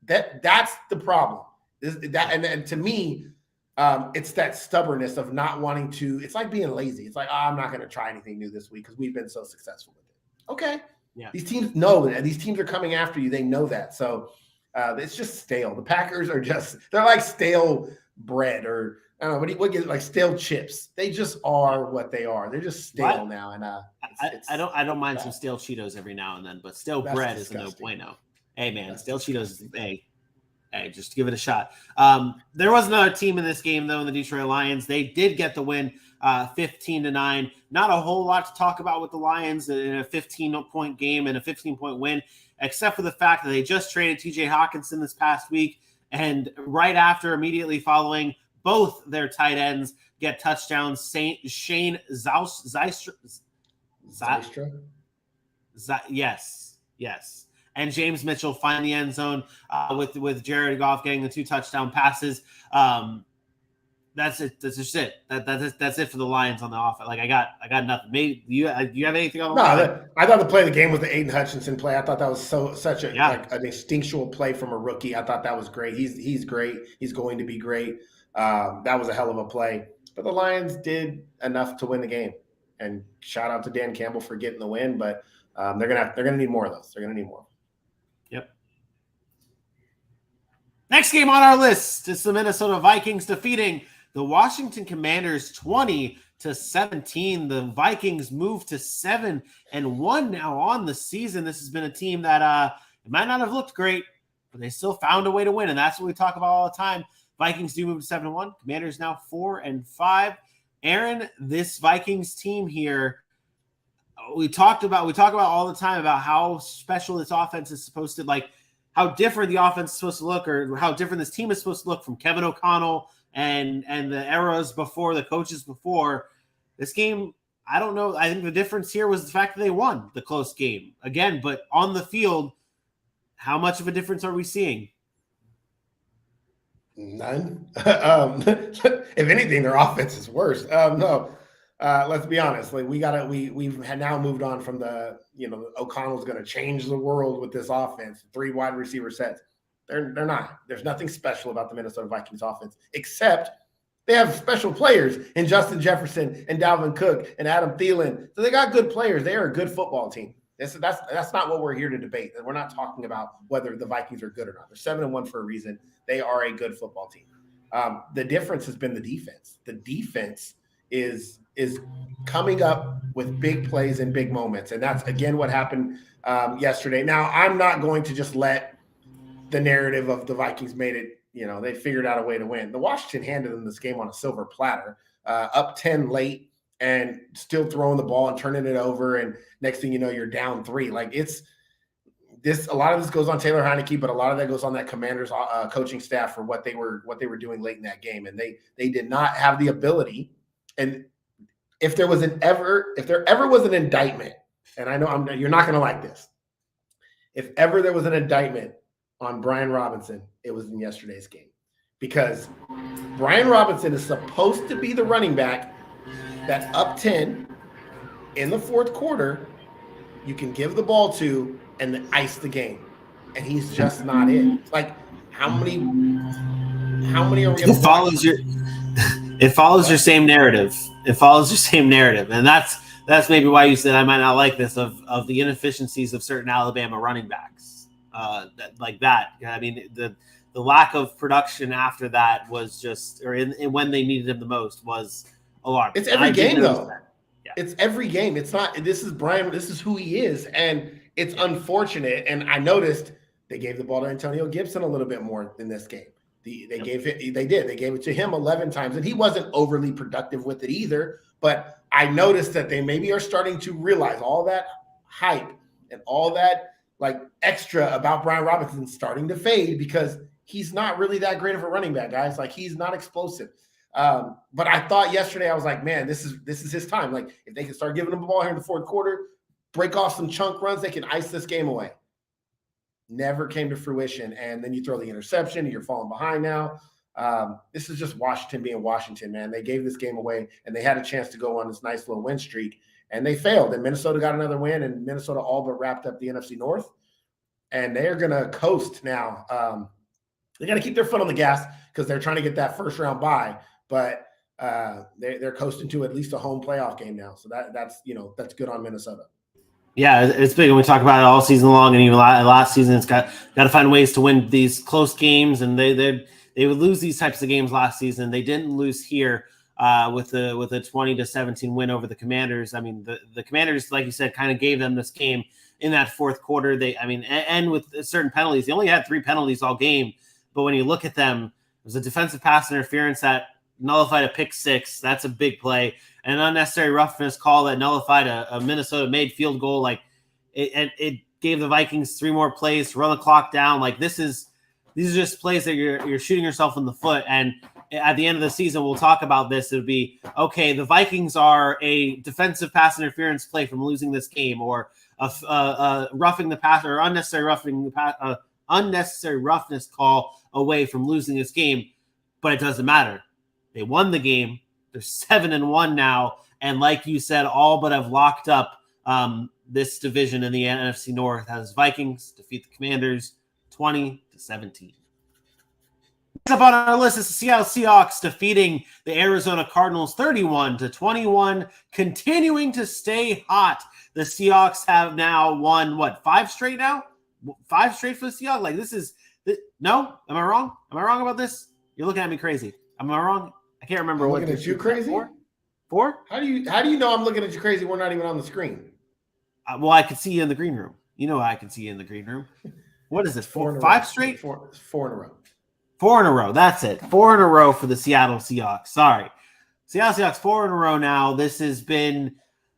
That's the problem. And to me, it's that stubbornness of not wanting to. It's like being lazy. It's like, oh, I'm not going to try anything new this week because we've been so successful with it. Okay. Yeah. These teams know that. These teams are coming after you. They know that. So it's just stale. The Packers are they're like stale bread, or I don't know, what like stale chips. They just are what they are. They're just stale now. And I don't mind some stale Cheetos every now and then, but stale bread is a no bueno. Hey, man, stale Cheetos, hey, just give it a shot. There was another team in this game, though, in the Detroit Lions. They did get the win 15-9. Not a whole lot to talk about with the Lions in a 15-point game and a 15-point win, except for the fact that they just traded T.J. Hawkinson this past week, and right after, immediately following, both their tight ends get touchdowns. Shane Zystra. Yes. And James Mitchell find the end zone with Jared Goff getting the 2 touchdown passes. That's it. That's just it. That's it for the Lions on the offense. Like I got nothing. Maybe do you have anything on the line? I thought the play of the game was the Aiden Hutchinson play. I thought that was such an instinctual play from a rookie. I thought that was great. He's great. He's going to be great. That was a hell of a play. But the Lions did enough to win the game. And shout out to Dan Campbell for getting the win. But they're gonna need more of those. They're gonna need more. Yep. Next game on our list is the Minnesota Vikings defeating the Washington Commanders 20-17. The Vikings move to 7-1 now on the season. This has been a team that it might not have looked great, but they still found a way to win, and that's what we talk about all the time. Vikings do move to 7-1. Commanders now 4-5. Aaron, this Vikings team here, we talk about all the time about how special this offense is supposed to, like how different the offense is supposed to look, or how different this team is supposed to look from Kevin O'Connell and the eras before, the coaches before. This game, I don't know. I think the difference here was the fact that they won the close game again, but on the field, how much of a difference are we seeing? None. If anything, their offense is worse. No. let's be honest. Like we've now moved on from the O'Connell's going to change the world with this offense. 3 wide receiver sets. They're not. There's nothing special about the Minnesota Vikings offense except they have special players in Justin Jefferson and Dalvin Cook and Adam Thielen. So they got good players. They are a good football team. That's not what we're here to debate. We're not talking about whether the Vikings are good or not. They're 7-1 for a reason. They are a good football team. The difference has been the defense. The defense is coming up with big plays and big moments, and that's again what happened yesterday. Now, I'm not going to just let the narrative of the Vikings made it. They figured out a way to win. The Washington handed them this game on a silver platter, up 10 late and still throwing the ball and turning it over. And next thing you know, you're down 3. Like a lot of this goes on Taylor Heineke, but a lot of that goes on that Commanders coaching staff for what they were doing late in that game. And they did not have the ability. And if there ever was an indictment, and I know you're not going to like this, if ever there was an indictment on Brian Robinson, it was in yesterday's game, because Brian Robinson is supposed to be the running back that up 10 in the fourth quarter you can give the ball to and ice the game, and he's just not in. Like how many are we? It follows your same narrative. And that's maybe why you said I might not like this of the inefficiencies of certain Alabama running backs. That. I mean, the lack of production after that was just, or when they needed him the most, was alarming. It's every game though. Yeah. It's every game. It's not. This is Brian. This is who he is, and it's unfortunate. And I noticed they gave the ball to Antonio Gibson a little bit more in this game. They gave it to him 11 times, and he wasn't overly productive with it either. But I noticed that they maybe are starting to realize all that hype and all that like extra about Brian Robinson starting to fade, because he's not really that great of a running back, guys. Like he's not explosive. But I thought yesterday, I was like, man, this is his time. Like if they can start giving him the ball here in the fourth quarter, break off some chunk runs, they can ice this game away. Never came to fruition. And then you throw the interception and you're falling behind now. This is just Washington being Washington, man. They gave this game away and they had a chance to go on this nice little win streak, and they failed. And Minnesota got another win, and Minnesota all but wrapped up the NFC North. And they're going to coast now. They got to keep their foot on the gas because they're trying to get that first round bye. But they're coasting to at least a home playoff game now. So that's good on Minnesota. Yeah, it's big. And we talk about it all season long, and even last season, it's got to find ways to win these close games. And they would lose these types of games last season. They didn't lose here with a 20-17 win over the Commanders. I mean, the Commanders, like you said, kind of gave them this game in that fourth quarter. And with certain penalties, they only had 3 penalties all game. But when you look at them, it was a defensive pass interference that nullified a pick 6. That's a big play. And an unnecessary roughness call that nullified a Minnesota-made field goal. Like it gave the Vikings 3 more plays to run the clock down. Like these are just plays that you're shooting yourself in the foot. And at the end of the season, we'll talk about this. It would be, okay, the Vikings are a defensive pass interference play from losing this game, or roughing the pass, or unnecessary roughness call away from losing this game. But it doesn't matter. They won the game. They're 7-1 now. And like you said, all but have locked up this division in the NFC North as Vikings defeat the Commanders 20-17. Next up on our list is the Seattle Seahawks defeating the Arizona Cardinals 31-21, continuing to stay hot. The Seahawks have now won, 5 straight now? 5 straight for the Seahawks? Like no? Am I wrong? Am I wrong about this? You're looking at me crazy. Am I wrong? I can't remember. I'm looking at you crazy? 4? How do you know I'm looking at you crazy? We're not even on the screen. Well, I can see you in the green room. You know I can see you in the green room. What is this? 5 straight? 4 in a row. 4 in a row. That's it. 4 in a row for the Seattle Seahawks. Sorry. Seattle Seahawks 4 in a row now. This has been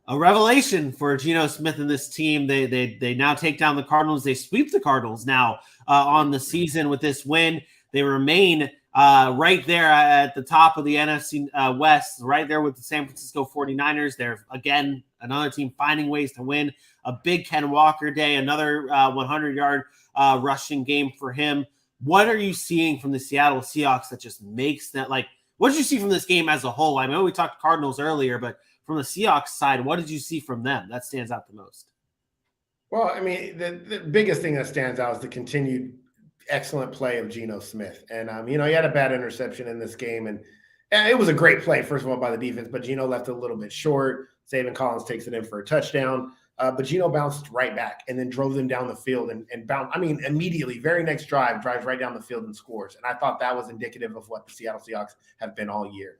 a revelation for Geno Smith and this team. They now take down the Cardinals. They sweep the Cardinals now on the season with this win. They remain right there at the top of the NFC West, right there with the San Francisco 49ers. They're, again, another team finding ways to win. A big Ken Walker day, another 100-yard rushing game for him. What are you seeing from the Seattle Seahawks that just makes that, what did you see from this game as a whole? I know we talked Cardinals earlier, but from the Seahawks side, what did you see from them that stands out the most? Well, I mean, the biggest thing that stands out is the continued excellent play of Geno Smith. And, he had a bad interception in this game. And it was a great play, first of all, by the defense, but Geno left it a little bit short. Zaven Collins takes it in for a touchdown. But Geno bounced right back and then drove them down the field and bounced. I mean, immediately, very next drives right down the field and scores. And I thought that was indicative of what the Seattle Seahawks have been all year.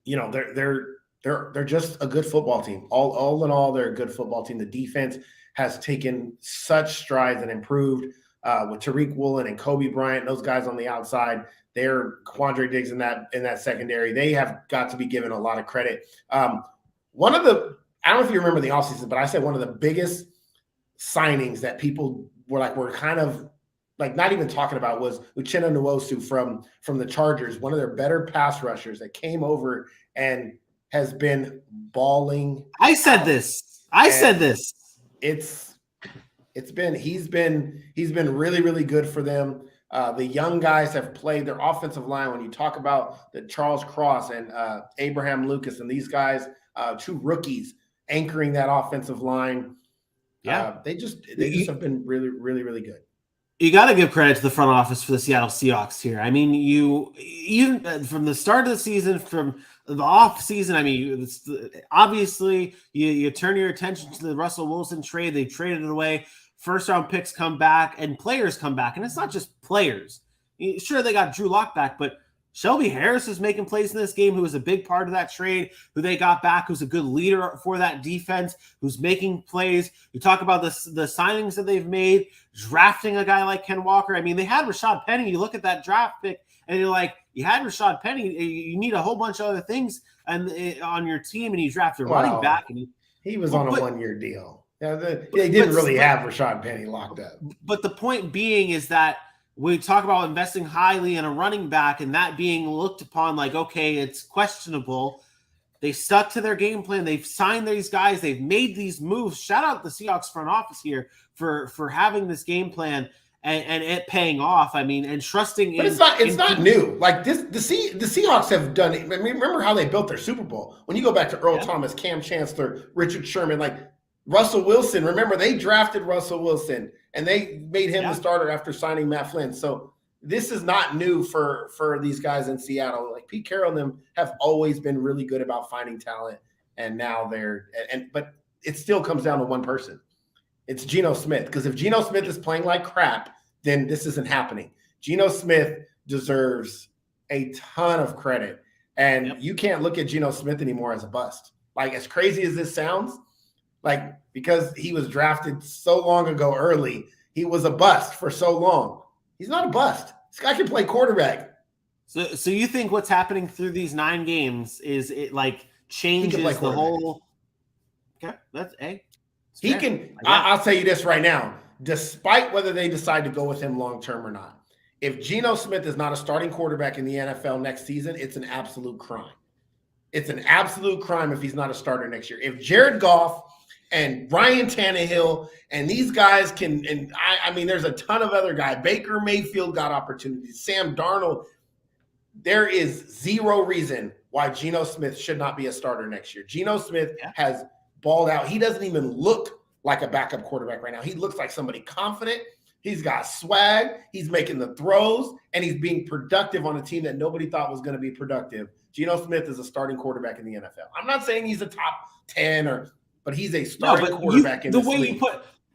They're just a good football team. All in all, they're a good football team. The defense has taken such strides and improved with Tariq Woolen and Kobe Bryant, those guys on the outside. They're Quandre Diggs in that secondary. They have got to be given a lot of credit. I don't know if you remember the offseason, but I said one of the biggest signings that people were kind of like not even talking about was Uchenna Nwosu from the Chargers, one of their better pass rushers that came over and has been balling. I said this. He's been really, really good for them. The young guys have played their offensive line. When you talk about the Charles Cross and Abraham Lucas and these guys, two rookies anchoring that offensive line. They just have been really, really, really good. You got to give credit to the front office for the Seattle Seahawks here. I mean, even from the start of the season, from the off season, I mean, obviously you turn your attention to the Russell Wilson trade. They traded it away. First round picks come back and players come back. And it's not just players. Sure, they got Drew Lock back, but Shelby Harris is making plays in this game, who was a big part of that trade, who they got back, who's a good leader for that defense, who's making plays. You talk about the signings that they've made, drafting a guy like Ken Walker. I mean, they had Rashad Penny. You look at that draft pick, and you're like, you had Rashad Penny. You need a whole bunch of other things on your team, and you drafted a running back. And he was on a 1-year deal. They didn't really have Rashad Penny locked up. But the point being is that we talk about investing highly in a running back and that being looked upon like, okay, it's questionable. They stuck to their game plan. They've signed these guys. They've made these moves. Shout out the Seahawks front office here for having this game plan and it paying off. I mean, and trusting. But it's not new. Like this, the Seahawks have done it. I mean, remember how they built their Super Bowl? When you go back to Earl Thomas, Cam Chancellor, Richard Sherman, like Russell Wilson. Remember, they drafted Russell Wilson. And they made him the starter after signing Matt Flynn. So this is not new for these guys in Seattle. Like Pete Carroll and them have always been really good about finding talent. And now but it still comes down to one person. It's Geno Smith. Because if Geno Smith is playing like crap, then this isn't happening. Geno Smith deserves a ton of credit. And you can't look at Geno Smith anymore as a bust. Like, as crazy as this sounds, like, because he was drafted so long ago early, he was a bust for so long. He's not a bust. This guy can play quarterback. So you think what's happening through these 9 games is it like changes the whole? Okay, that's he can. I'll tell you this right now. Despite whether they decide to go with him long term or not, if Geno Smith is not a starting quarterback in the NFL next season, it's an absolute crime. It's an absolute crime if he's not a starter next year. If Jared Goff and Ryan Tannehill and these guys can, and I mean, there's a ton of other guys. Baker Mayfield got opportunities. Sam Darnold. There is zero reason why Geno Smith should not be a starter next year. Geno Smith has balled out. He doesn't even look like a backup quarterback right now. He looks like somebody confident. He's got swag. He's making the throws, and he's being productive on a team that nobody thought was going to be productive. Geno Smith is a starting quarterback in the NFL. I'm not saying he's a top 10 but he's a starting quarterback in the league.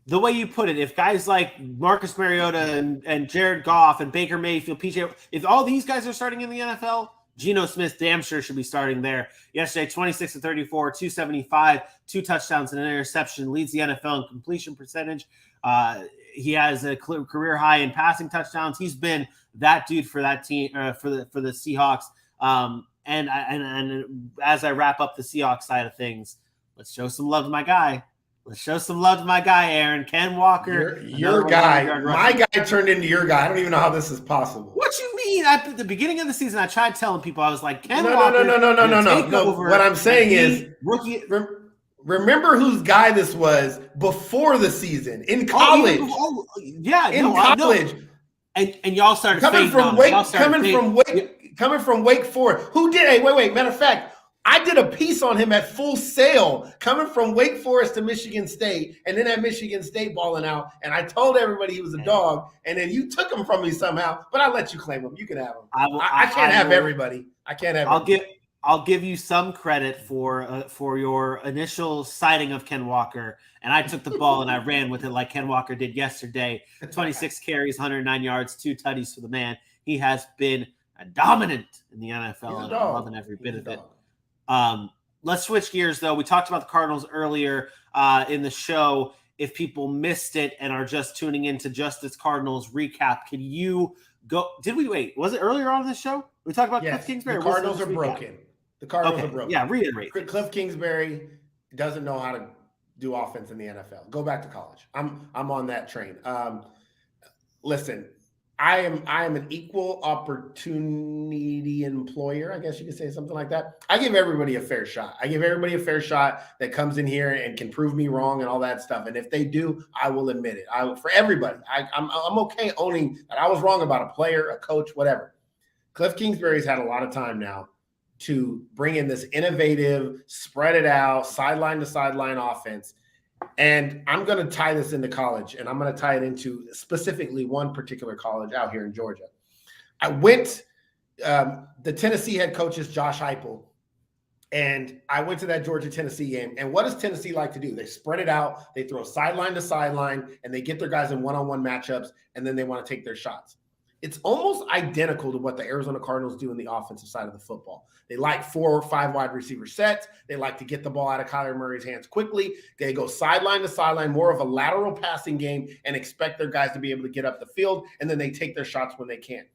The way you put it, if guys like Marcus Mariota and Jared Goff and Baker Mayfield, PJ, if all these guys are starting in the NFL, Geno Smith damn sure should be starting there. Yesterday, 26 of 34, 275, 2 touchdowns and an interception, leads the NFL in completion percentage. He has a career high in passing touchdowns. He's been that dude for that team, for the Seahawks. And as I wrap up the Seahawks side of things, let's show some love to my guy. Let's show some love to my guy, Aaron. Ken Walker. Your guy. My guy turned into your guy. I don't even know how this is possible. What you mean? At the beginning of the season, I tried telling people, I was like, Ken Walker. No. What I'm saying is, rookie. Remember whose guy this was before the season in college. In college. And y'all started coming from Wake Forest. Who did? Hey, wait. Matter of fact, I did a piece on him at Full Sail, coming from Wake Forest to Michigan State, and then at Michigan State balling out. And I told everybody he was a dog, and then you took him from me somehow. But I'll let you claim him. You can have him. I can't have everybody. I can't have. I'll give you some credit for your initial sighting of Ken Walker, and I took the ball and I ran with it like Ken Walker did yesterday. 26 carries, 109 yards, 2 tutties for the man. He has been dominant in the NFL, and I'm loving every bit of it. Let's switch gears, though. We talked about the Cardinals earlier in the show. If people missed it and are just tuning into Justice Cardinals recap, can you go? Did we wait? Was it earlier on in the show? We talked about Cliff Kingsbury. The Cardinals are broken. The Cardinals are broken. Yeah, reiterate. Cliff Kingsbury doesn't know how to do offense in the NFL. Go back to college. I'm on that train. Listen, I am an equal opportunity employer. I guess you could say something like that. I give everybody a fair shot. I give everybody a fair shot that comes in here and can prove me wrong and all that stuff. And if they do, I will admit it. For everybody, I'm okay owning that I was wrong about a player, a coach, whatever. Cliff Kingsbury's had a lot of time now to bring in this innovative, spread it out, sideline to sideline offense. And I'm going to tie this into college, and I'm going to tie it into specifically one particular college out here in Georgia. I went, the Tennessee head coach is Josh Heupel, and I went to that Georgia-Tennessee game. And what does Tennessee like to do? They spread it out, they throw sideline to sideline, and they get their guys in one-on-one matchups, and then they want to take their shots. It's almost identical to what the Arizona Cardinals do in the offensive side of the football. They like 4 or 5 wide receiver sets. They like to get the ball out of Kyler Murray's hands quickly. They go sideline to sideline, more of a lateral passing game, and expect their guys to be able to get up the field, and then they take their shots when they can.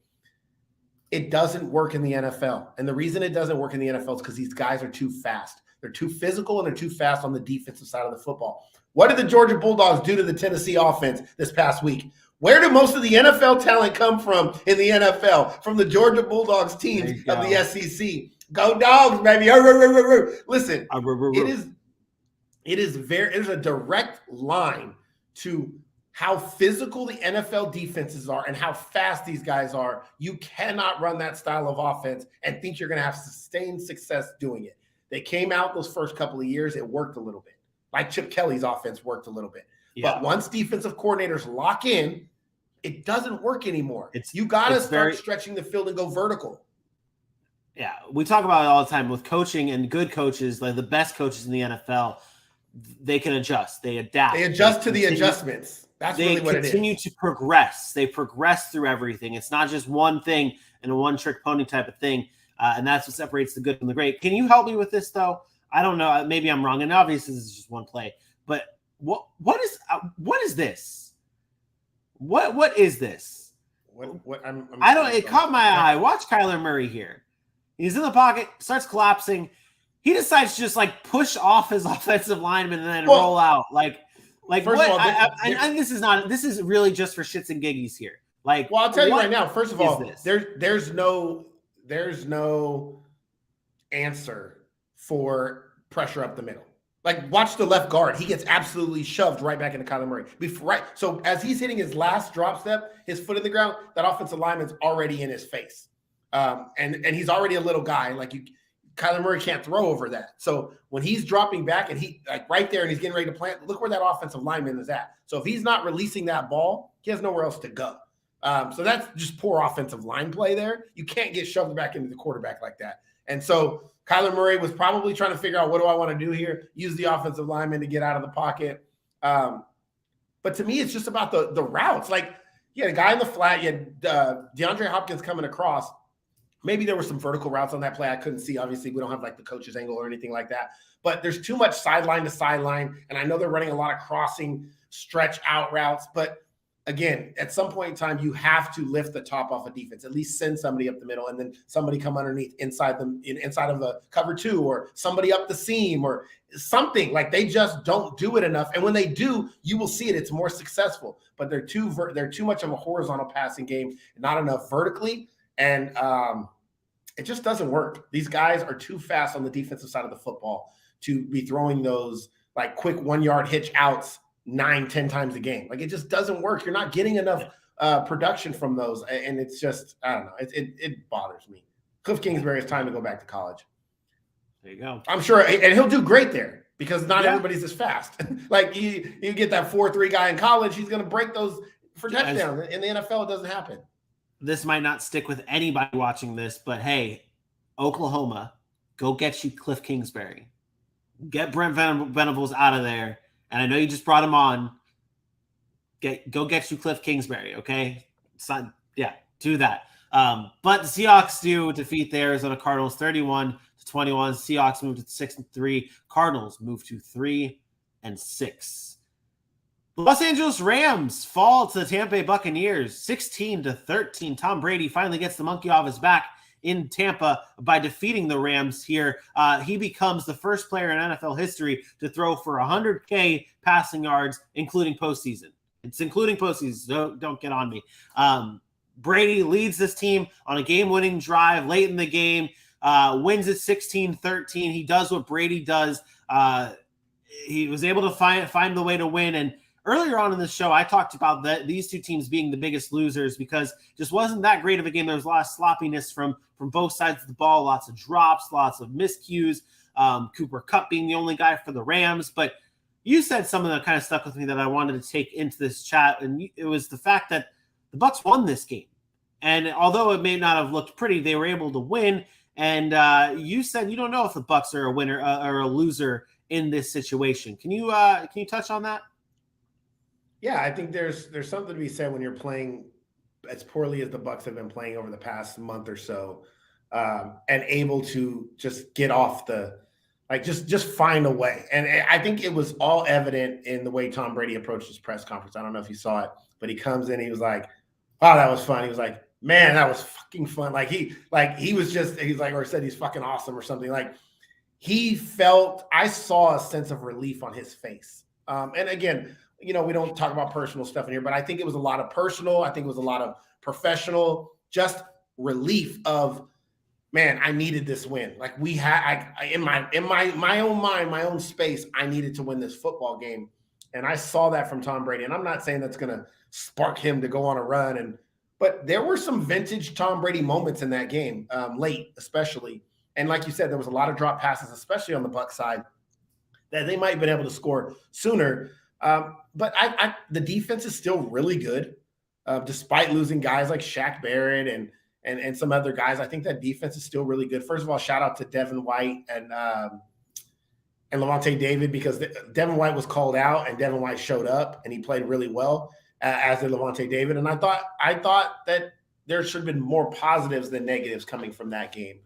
It doesn't work in the NFL. And the reason it doesn't work in the NFL is because these guys are too fast. They're too physical, and they're too fast on the defensive side of the football. What did the Georgia Bulldogs do to the Tennessee offense this past week? Where did most of the NFL talent come from in the NFL? From the Georgia Bulldogs teams of the SEC. Go Dogs, baby. Listen, it is a direct line to how physical the NFL defenses are and how fast these guys are. You cannot run that style of offense and think you're going to have sustained success doing it. They came out those first couple of years. It worked a little bit. Like Chip Kelly's offense worked a little bit. Yeah. But once defensive coordinators lock in, it doesn't work anymore. You got to start stretching the field and go vertical. Yeah, we talk about it all the time with coaching and good coaches, like the best coaches in the NFL. They can adjust. They adapt. They adjust to the adjustments. That's really what it is. They continue to progress. They progress through everything. It's not just one thing and a one-trick pony type of thing, and that's what separates the good from the great. Can you help me with this, though? I don't know. Maybe I'm wrong, and obviously this is just one play. But what is this? What is this? I don't. It caught my eye. Watch Kyler Murray here. He's in the pocket, starts collapsing. He decides to just like push off his offensive lineman and then roll out. Like first of all, this is really just for shits and giggies here. Like, well, I'll tell you right now. First of all, there's no answer for pressure up the middle. Like, watch the left guard. He gets absolutely shoved right back into Kyler Murray. So as he's hitting his last drop step, his foot in the ground, that offensive lineman's already in his face. And he's already a little guy. Kyler Murray can't throw over that. So when he's dropping back and he right there and he's getting ready to plant, look where that offensive lineman is at. So if he's not releasing that ball, he has nowhere else to go. So that's just poor offensive line play there. You can't get shoved back into the quarterback like that. And so Kyler Murray was probably trying to figure out, what do I want to do here? Use the offensive lineman to get out of the pocket. But to me, it's just about the routes. Like, you had a guy in the flat. You had DeAndre Hopkins coming across. Maybe there were some vertical routes on that play I couldn't see. Obviously, we don't have like the coach's angle or anything like that. But there's too much sideline to sideline. And I know they're running a lot of crossing, stretch out routes. But again, at some point in time, you have to lift the top off of defense, at least send somebody up the middle and then somebody come underneath inside of a cover 2 or somebody up the seam or something. Like, they just don't do it enough. And when they do, you will see it. It's more successful, but they're too much of a horizontal passing game, not enough vertically. And it just doesn't work. These guys are too fast on the defensive side of the football to be throwing those like quick 1-yard hitch outs 9-10 times a game. Like, it just doesn't work. You're not getting enough production from those. And it's just, I don't know. It bothers me. Cliff Kingsbury, it's time to go back to college. There you go. I'm sure, and he'll do great there because not everybody's as fast. Like you get that 4.3 guy in college, he's going to break those for touchdowns. In the NFL, it doesn't happen. This might not stick with anybody watching this, but hey, Oklahoma, go get you Cliff Kingsbury. Get Brent Venables out of there. And I know you just brought him on. Go get you Cliff Kingsbury, okay? Do that. But the Seahawks do defeat the Arizona Cardinals 31-21. Seahawks move to 6-3. Cardinals move to 3-6. The Los Angeles Rams fall to the Tampa Bay Buccaneers 16-13. Tom Brady finally gets the monkey off his back in Tampa by defeating the Rams here. He becomes the first player in NFL history to throw for 100K passing yards, including postseason. It's including postseason. Don't get on me. Brady leads this team on a game-winning drive late in the game, wins it 16-13. He does what Brady does. He was able to find the way to win. And earlier on in the show, I talked about these two teams being the biggest losers because it just wasn't that great of a game. There was a lot of sloppiness from both sides of the ball, lots of drops, lots of miscues. Cooper Kupp being the only guy for the Rams. But you said something that kind of stuck with me that I wanted to take into this chat, and it was the fact that the Bucs won this game. And although it may not have looked pretty, they were able to win. And you said you don't know if the Bucs are a winner or a loser in this situation. Can you touch on that? Yeah, I think there's something to be said when you're playing as poorly as the Bucs have been playing over the past month or so, and able to just get off just find a way. And I think it was all evident in the way Tom Brady approached his press conference. I don't know if you saw it, but he comes in, he was like, "Oh, that was fun." He was like, "Man, that was fucking fun." He's like, or said he's fucking awesome or something. Like I saw a sense of relief on his face. And again, we don't talk about personal stuff in here, but I think it was a lot of personal. I think it was a lot of professional, just relief of, man, I needed this win. Like in my own mind, my own space, I needed to win this football game. And I saw that from Tom Brady. And I'm not saying that's going to spark him to go on a run. But there were some vintage Tom Brady moments in that game, late especially. And like you said, there was a lot of drop passes, especially on the Bucs side, that they might have been able to score sooner. But the defense is still really good, despite losing guys like Shaq Barrett and some other guys. I think that defense is still really good. First of all, shout out to Devin White and Lavonte David, because Devin White was called out and Devin White showed up and he played really well, as did Lavonte David. And I thought that there should have been more positives than negatives coming from that game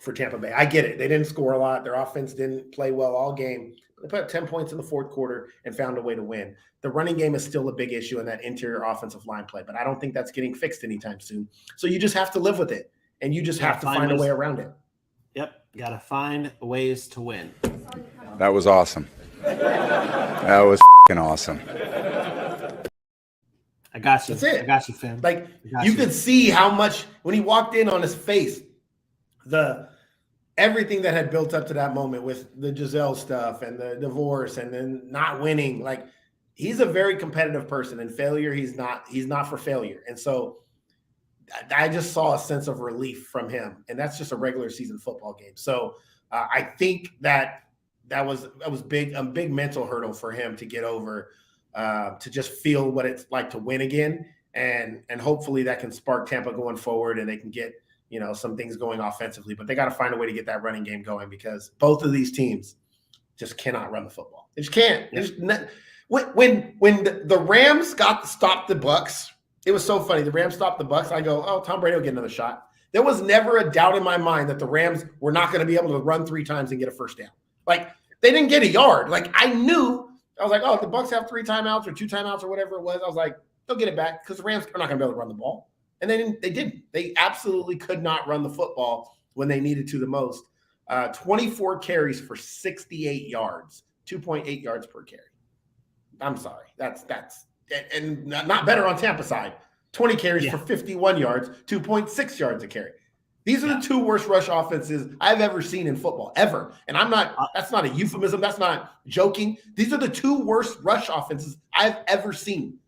for Tampa Bay. I get it. They didn't score a lot. Their offense didn't play well all game. They put up 10 points in the fourth quarter and found a way to win. The running game is still a big issue in that interior offensive line play, but I don't think that's getting fixed anytime soon. So you just have to live with it, and you just have to find a way around it. Yep, got to find ways to win. That was awesome. That was f***ing awesome. I got you. That's it. I got you, fam. Like you could see how much when he walked in on his face, everything that had built up to that moment with the Giselle stuff and the divorce and then not winning. Like he's a very competitive person, and failure, he's not for failure. And so I just saw a sense of relief from him, and that's just a regular season football game. So I think that was big, a big mental hurdle for him to get over, to just feel what it's like to win again. And hopefully that can spark Tampa going forward and they can get, some things going offensively, but they got to find a way to get that running game going because both of these teams just cannot run the football. They just can't. When the Rams stopped the Bucs, it was so funny. The Rams stopped the Bucs. I go, oh, Tom Brady will get another shot. There was never a doubt in my mind that the Rams were not going to be able to run 3 times and get a first down. Like they didn't get a yard. Like I was like, oh, if the Bucs have 3 timeouts or 2 timeouts or whatever it was, I was like, they'll get it back because the Rams are not going to be able to run the ball. And they didn't. They absolutely could not run the football when they needed to the most. 24 carries for 68 yards, 2.8 yards per carry. I'm sorry. That's and not better on Tampa side. 20 carries for 51 yards, 2.6 yards a carry. These are the 2 worst rush offenses I've ever seen in football, ever. And that's not a euphemism. That's not joking. These are the 2 worst rush offenses I've ever seen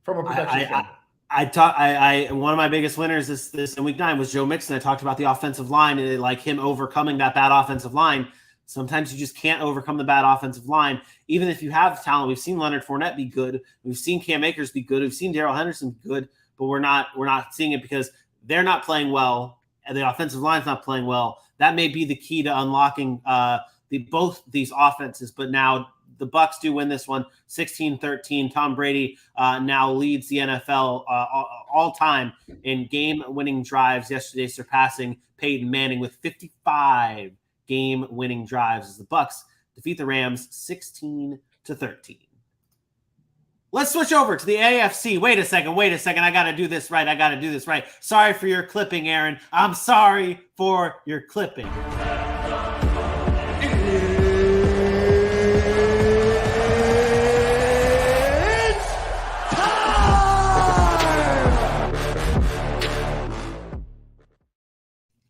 from a production standpoint. One of my biggest winners this in week 9 was Joe Mixon. I talked about the offensive line and like him overcoming that bad offensive line. Sometimes you just can't overcome the bad offensive line, even if you have talent. We've seen Leonard Fournette be good. We've seen Cam Akers be good. We've seen Darrell Henderson be good, but we're not seeing it because they're not playing well and the offensive line's not playing well. That may be the key to unlocking both these offenses. But now the Bucs do win this one, 16-13. Tom Brady now leads the NFL all time in game-winning drives yesterday, surpassing Peyton Manning with 55 game-winning drives as the Bucs defeat the Rams 16-13. Let's switch over to the AFC. Wait a second. I got to do this right. Sorry for your clipping, Aaron. I'm sorry for your clipping.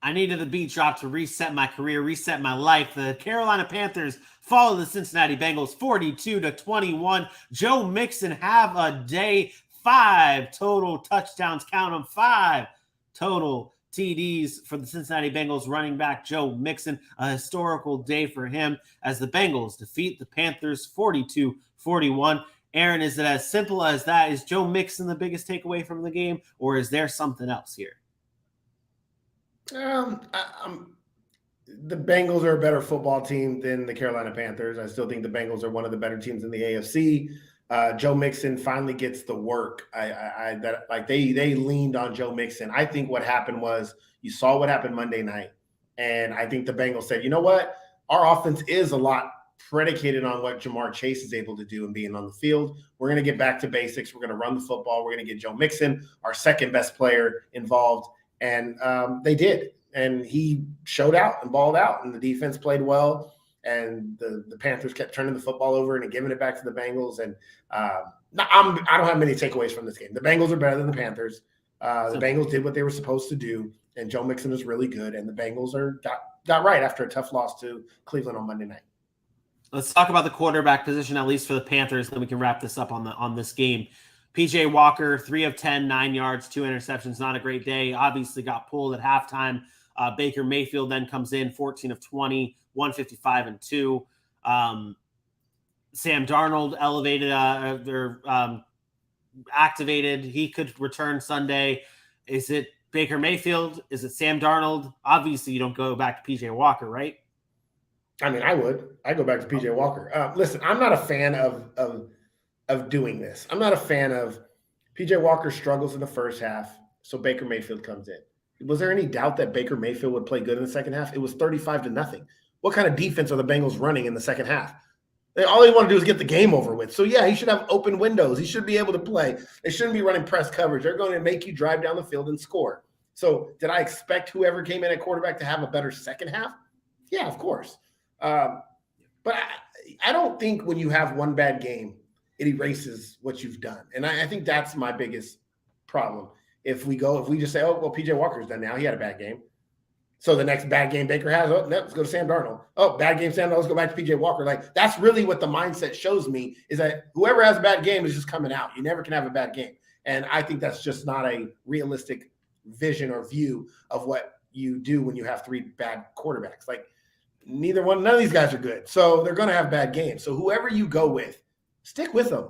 I needed the beat drop to reset my career, reset my life. The Carolina Panthers follow the Cincinnati Bengals 42-21. Joe Mixon have a day. 5 total touchdowns. Count them, 5 total TDs for the Cincinnati Bengals running back Joe Mixon. A historical day for him as the Bengals defeat the Panthers 42-41. Aaron, is it as simple as that? Is Joe Mixon the biggest takeaway from the game, or is there something else here? The Bengals are a better football team than the Carolina Panthers. I still think the Bengals are one of the better teams in the AFC. Joe Mixon finally gets the work. They leaned on Joe Mixon. I think what happened was you saw what happened Monday night, and I think the Bengals said, you know what, our offense is a lot predicated on what Jamar Chase is able to do and being on the field. We're going to get back to basics. We're going to run the football. We're going to get Joe Mixon, our second best player, involved. And they did. And he showed out and balled out, and the defense played well. And the Panthers kept turning the football over and giving it back to the Bengals. And I don't have many takeaways from this game. The Bengals are better than the Panthers. The Bengals did what they were supposed to do, and Joe Mixon is really good. And the Bengals got right after a tough loss to Cleveland on Monday night. Let's talk about the quarterback position, at least for the Panthers, then we can wrap this up on this game. PJ Walker, 3 of 10, 9 yards, 2 interceptions. Not a great day. Obviously got pulled at halftime. Baker Mayfield then comes in, 14 of 20, 155 and 2. Sam Darnold activated. He could return Sunday. Is it Baker Mayfield? Is it Sam Darnold? Obviously, you don't go back to PJ Walker, right? I mean, I would. I go back to PJ Walker. Listen, I'm not a fan of doing this. I'm not a fan of PJ Walker struggles in the first half, so Baker Mayfield comes in. Was there any doubt that Baker Mayfield would play good in the second half? It was 35-0. What kind of defense are the Bengals running in the second half? All they want to do is get the game over with. So, yeah, he should have open windows. He should be able to play. They shouldn't be running press coverage. They're going to make you drive down the field and score. So did I expect whoever came in at quarterback to have a better second half? Yeah, of course. But I don't think when you have one bad game, it erases what you've done. And I think that's my biggest problem. If we just say, oh, well, PJ Walker's done now. He had a bad game. So the next bad game Baker has, let's go to Sam Darnold. Oh, bad game, Sam Darnold, let's go back to PJ Walker. Like, that's really what the mindset shows me, is that whoever has a bad game is just coming out. You never can have a bad game. And I think that's just not a realistic vision or view of what you do when you have 3 bad quarterbacks. Like, none of these guys are good. So they're going to have bad games. So whoever you go with, stick with them.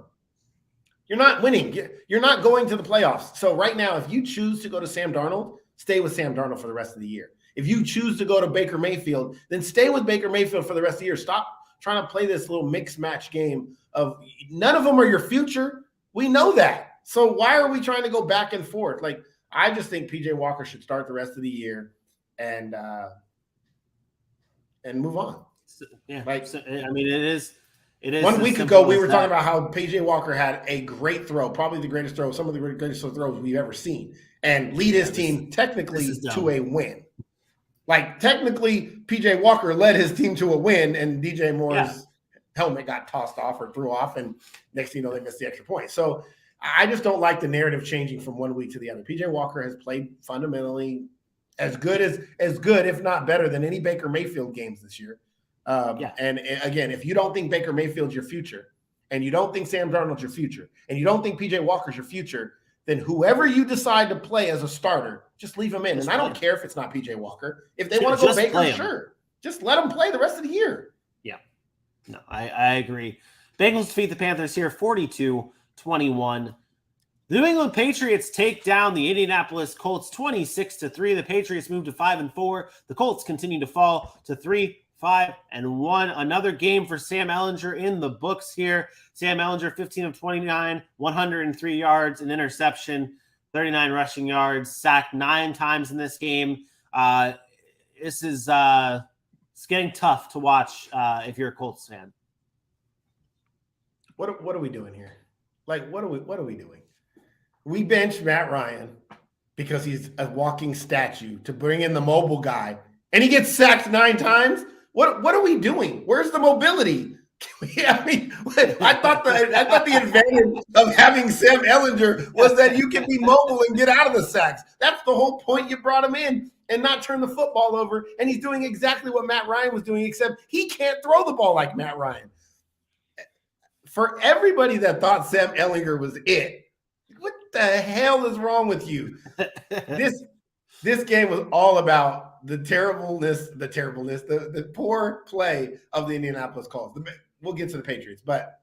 You're not winning. You're not going to the playoffs. So right now, if you choose to go to Sam Darnold, stay with Sam Darnold for the rest of the year. If you choose to go to Baker Mayfield, then stay with Baker Mayfield for the rest of the year. Stop trying to play this little mix match game of none of them are your future. We know that. So why are we trying to go back and forth? Like, I just think PJ Walker should start the rest of the year and move on. Yeah. I mean, it is. 1 week ago, we were talking about how PJ Walker had a great throw, probably the greatest throw, some of the greatest throws we've ever seen, and lead his team technically to a win. Like, technically, PJ Walker led his team to a win, and DJ Moore's helmet got tossed off or threw off, and next thing you know, they missed the extra point. So I just don't like the narrative changing from 1 week to the other. PJ Walker has played fundamentally as good, if not better, than any Baker Mayfield games this year. And again, if you don't think Baker Mayfield's your future, and you don't think Sam Darnold's your future, and you don't think PJ Walker's your future, then whoever you decide to play as a starter, just leave him in. And I don't care if it's not PJ Walker. If they want to go Baker, sure. Just let them play the rest of the year. Yeah. No, I agree. Bengals defeat the Panthers here 42-21. The New England Patriots take down the Indianapolis Colts 26-3. The Patriots move to 5-4. The Colts continue to fall to 3-5-1. Another game for Sam Ehlinger in the books here. Sam Ehlinger, 15 of 29, 103 yards, an interception, 39 rushing yards, sacked 9 times in this game. This is it's getting tough to watch if you're a Colts fan. What are we doing here? Like, what are we doing? We bench Matt Ryan because he's a walking statue to bring in the mobile guy, and he gets sacked 9 times. What are we doing? Where's the mobility? I thought the advantage of having Sam Ehlinger was that you can be mobile and get out of the sacks. That's the whole point. You brought him in and not turn the football over, and he's doing exactly what Matt Ryan was doing, except he can't throw the ball like Matt Ryan. For everybody that thought Sam Ehlinger was it, what the hell is wrong with you? This game was all about the poor play of the Indianapolis Colts. We'll get to the Patriots, but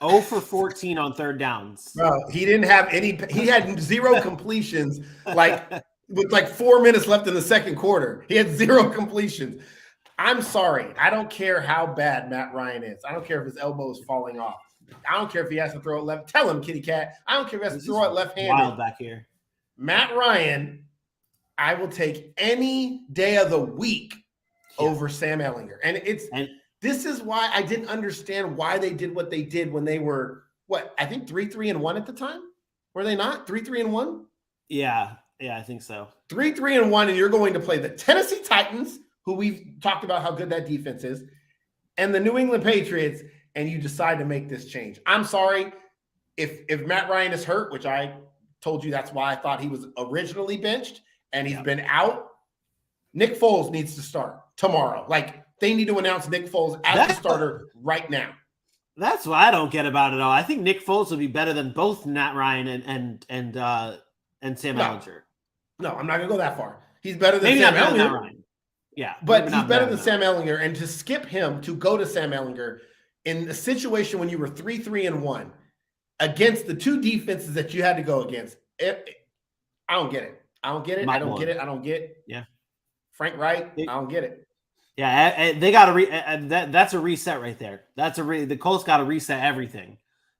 0 for 14 on third downs. Bro, he didn't have any. He had 0 completions. With 4 minutes left in the second quarter, he had 0 completions. I'm sorry. I don't care how bad Matt Ryan is. I don't care if his elbow is falling off. I don't care if he has to throw it left. Tell him, kitty cat. I don't care if he has to throw it left-handed. Wild back here. Matt Ryan, I will take any day of the week over Sam Ehlinger. And this is why I didn't understand why they did what they did when they were, I think 3-3-1 at the time? Were they not? 3-3-1? Yeah, I think so. 3-3-1, and you're going to play the Tennessee Titans, who we've talked about how good that defense is, and the New England Patriots, and you decide to make this change. I'm sorry. If Matt Ryan is hurt, which I told you that's why I thought he was originally benched, and he's been out, Nick Foles needs to start tomorrow. They need to announce Nick Foles as the starter right now. That's what I don't get about it all. I think Nick Foles would be better than both Matt Ryan and Sam Ehlinger. No, I'm not going to go that far. He's better than Sam Ehlinger. Yeah, but he's better than Sam Ehlinger. And to skip him to go to Sam Ehlinger in a situation when you were 3-3-1 against the 2 defenses that you had to go against, I don't get it. I don't get it. Yeah. Frank Wright, I don't get it. Yeah, they got to that's a reset right there. The Colts got to reset everything.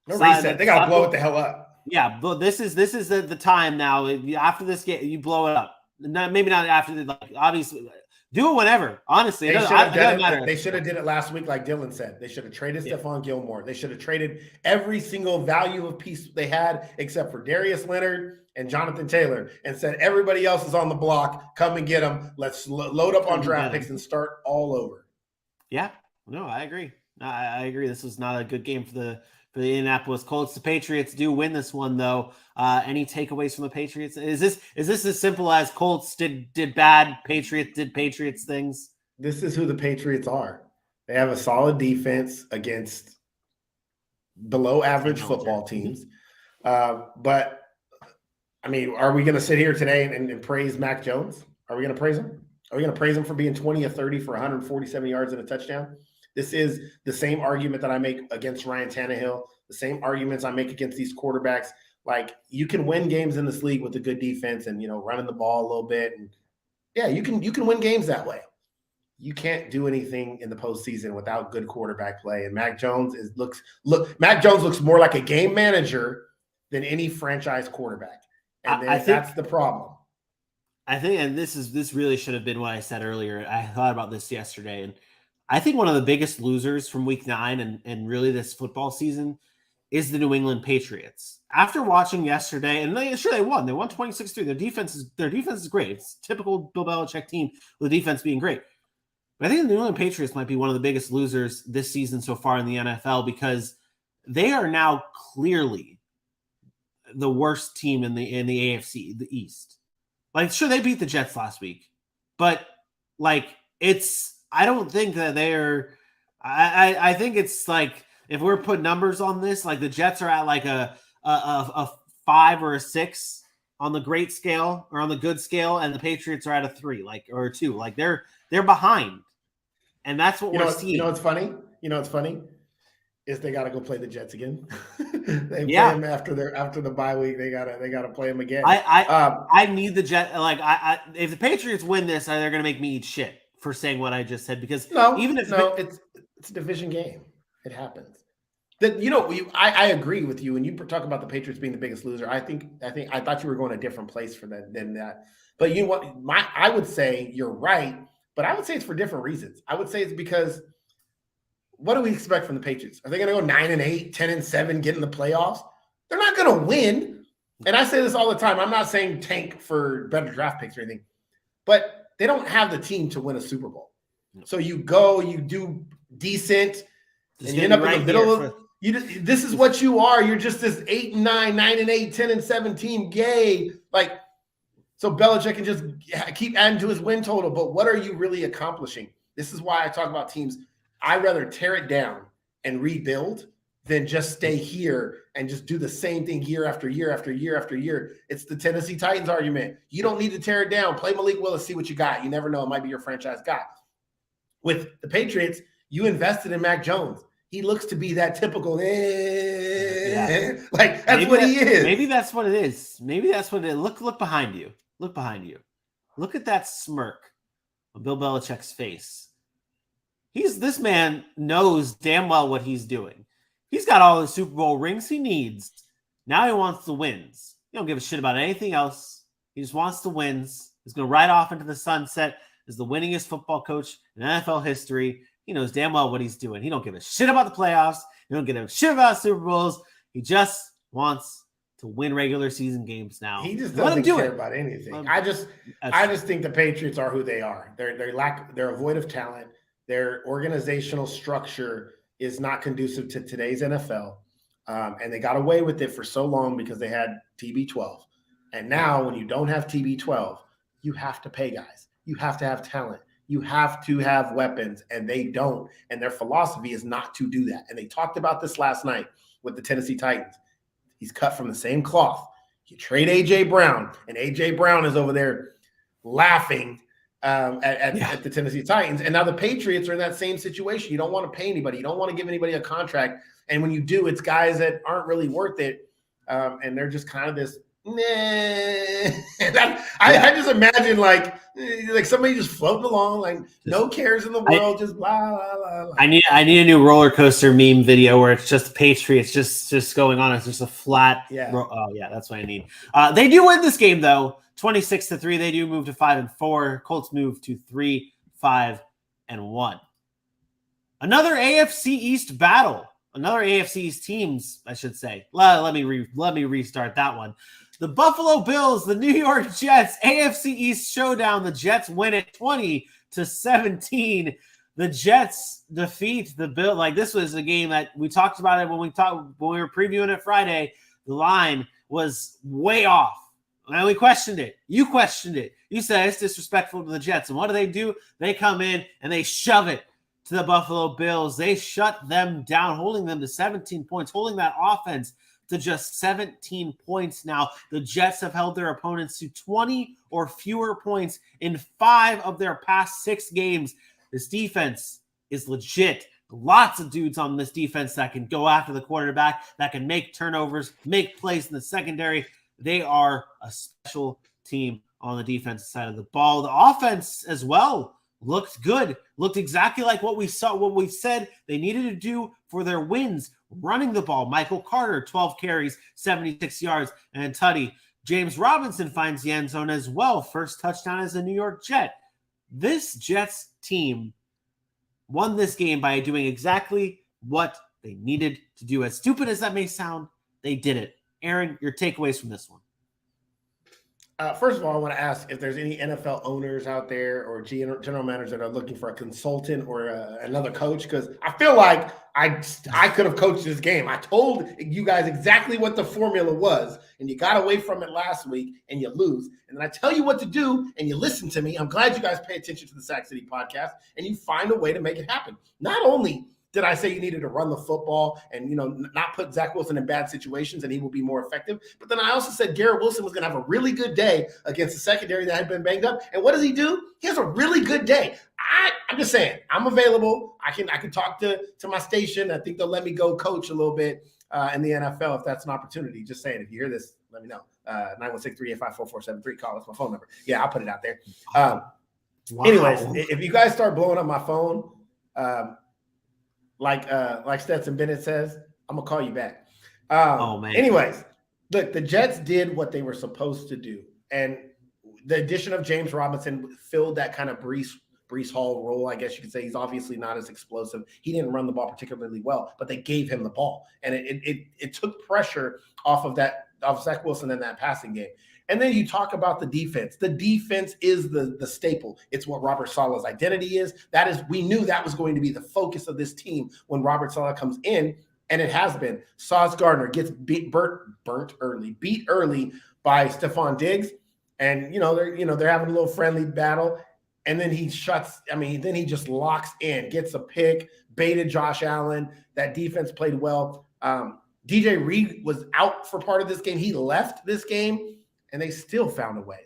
No reset. They got to blow it the hell up. Yeah, but this is the time now. After this game, you blow it up. Maybe not after obviously. Do it whenever. Honestly, they should have did it last week, like Dylan said. They should have traded Stephon Gilmore. They should have traded every single value of piece they had, except for Darius Leonard and Jonathan Taylor, and said everybody else is on the block. Come and get them. Let's load up on draft picks and start all over. Yeah, no, I agree. I agree. This was not a good game for the Indianapolis Colts. The Patriots do win this one, though. Any takeaways from the Patriots? Is this as simple as Colts did bad, Patriots did Patriots things? This is who the Patriots are. They have a solid defense against below average football teams. But I mean, are we going to sit here today and praise Mac Jones? Are we going to praise him? Are we going to praise him for being 20 of 30 for 147 yards and a touchdown? This is the same argument that I make against Ryan Tannehill, the same arguments I make against these quarterbacks. You can win games in this league with a good defense and, running the ball a little bit. And yeah, you can win games that way. You can't do anything in the postseason without good quarterback play. And Mac Jones Mac Jones looks more like a game manager than any franchise quarterback. And I think that's the problem. I think, and this really should have been what I said earlier. I thought about this yesterday, and I think one of the biggest losers from week 9 and really this football season is the New England Patriots. After watching yesterday, and they won. They won 26-3. Their defense is great. It's typical Bill Belichick team with the defense being great. But I think the New England Patriots might be one of the biggest losers this season so far in the NFL because they are now clearly the worst team in the AFC, the East. Sure, they beat the Jets last week, but I don't think that they're. I think it's if we're putting numbers on this, the Jets are at a 5 or a 6 on the great scale or on the good scale, and the Patriots are at a 3, or a 2. Like they're behind, and that's what we're seeing. You know what's funny? Is they got to go play the Jets again. They play them after the bye week. They gotta play them again. I need the Jets. Like if the Patriots win this, they're gonna make me eat shit for saying what I just said, because it's a division game. It happens. I agree with you. When you talk about the Patriots being the biggest loser, I thought you were going a different place for that than that. But you know what? I would say you're right, but I would say it's for different reasons. I would say it's because what do we expect from the Patriots? Are they going to go 9-8, 10-7, get in the playoffs? They're not going to win. And I say this all the time. I'm not saying tank for better draft picks or anything, but they don't have the team to win a Super Bowl. So you do decent, and you end up in the middle of this is what you are. You're just this 8-9, 9-8, 10-7 team. Yay. So Belichick can just keep adding to his win total. But what are you really accomplishing? This is why I talk about teams. I'd rather tear it down and rebuild than just stay here and just do the same thing year after year after year after year. It's the Tennessee Titans argument. You don't need to tear it down. Play Malik Willis, see what you got. You never know. It might be your franchise guy. With the Patriots, you invested in Mac Jones. He looks to be that typical, that's what he is. Maybe that's what it is. Maybe that's what it is. Look behind you. Look behind you. Look at that smirk on Bill Belichick's face. This man knows damn well what he's doing. He's got all the Super Bowl rings he needs. Now he wants the wins. He don't give a shit about anything else. He just wants the wins. He's going to ride off into the sunset as the winningest football coach in NFL history. He knows damn well what he's doing. He don't give a shit about the playoffs. He don't give a shit about Super Bowls. He just wants to win regular season games now. He just doesn't care about anything. I just think the Patriots are who they are. They're void of talent. Their organizational structure is not conducive to today's NFL. And they got away with it for so long because they had TB12. And now when you don't have TB12, you have to pay guys. You have to have talent. You have to have weapons, and they don't. And their philosophy is not to do that. And they talked about this last night with the Tennessee Titans. He's cut from the same cloth. You trade A.J. Brown, and A.J. Brown is over there laughing at the Tennessee Titans. And now the Patriots are in that same situation. You don't want to pay anybody. You don't want to give anybody a contract. And when you do, it's guys that aren't really worth it. And they're just kind of this, I just imagine like somebody just floating along, like no cares in the world, just blah, blah, blah, blah. I need a new roller coaster meme video where it's just the Patriots just going on. It's just a flat. That's what I need. They do win this game though, 26-3. They do move to 5-4. Colts move to 3-5-1. Another AFC East battle. Another AFC East teams, I should say. Let me restart that one. The Buffalo Bills, the New York Jets, AFC East showdown. The Jets win it 20-17. The Jets defeat the Bills. Like, this was a game that we talked about it when we were previewing it Friday. The line was way off. And we questioned it. You questioned it. You said it's disrespectful to the Jets. And what do? They come in and they shove it to the Buffalo Bills. They shut them down, holding them to 17 points, holding that offense to just 17 points now. The Jets have held their opponents to 20 or fewer points in 5 of their past 6 games. This defense is legit. Lots of dudes on this defense that can go after the quarterback, that can make turnovers, make plays in the secondary. They are a special team on the defensive side of the ball. The offense as well looked good, looked exactly like what we said they needed to do for their wins. Running the ball, Michael Carter, 12 carries, 76 yards, and tutty. James Robinson finds the end zone as well. First touchdown as a New York Jet. This Jets team won this game by doing exactly what they needed to do. As stupid as that may sound, they did it. Aaron, your takeaways from this one. First of all, I want to ask if there's any NFL owners out there or general managers that are looking for a consultant or another coach, because I feel like I could have coached this game. I told you guys exactly what the formula was, and you got away from it last week, and you lose. And then I tell you what to do, and you listen to me. I'm glad you guys pay attention to the Sack City podcast, and you find a way to make it happen. Not only Did I say you needed to run the football and, not put Zach Wilson in bad situations and he will be more effective? But then I also said Garrett Wilson was going to have a really good day against the secondary that had been banged up. And what does he do? He has a really good day. I'm just saying, I'm available. I can talk to my station. I think they'll let me go coach a little bit in the NFL if that's an opportunity. Just saying, if you hear this, let me know. 916-385-4473. Call. That's my phone number. Yeah, I'll put it out there. Wow. Anyways, if you guys start blowing up my phone, like Stetson Bennett says, I'm gonna call you back. Oh man. Anyways, look, the Jets did what they were supposed to do, and the addition of James Robinson filled that kind of Breece Hall role, I guess you could say. He's obviously not as explosive. He didn't run the ball particularly well, but they gave him the ball, and it took pressure off of Zach Wilson in that passing game. And then you talk about the defense. The defense is the staple. It's what Robert Saleh's identity is. We knew that was going to be the focus of this team when Robert Saleh comes in, and it has been. Sauce Gardner gets beat early by Stephon Diggs, and they're having a little friendly battle, and then he just locks in, gets a pick, baited Josh Allen. That defense played well. DJ Reed was out for part of this game. He left this game, and they still found a way.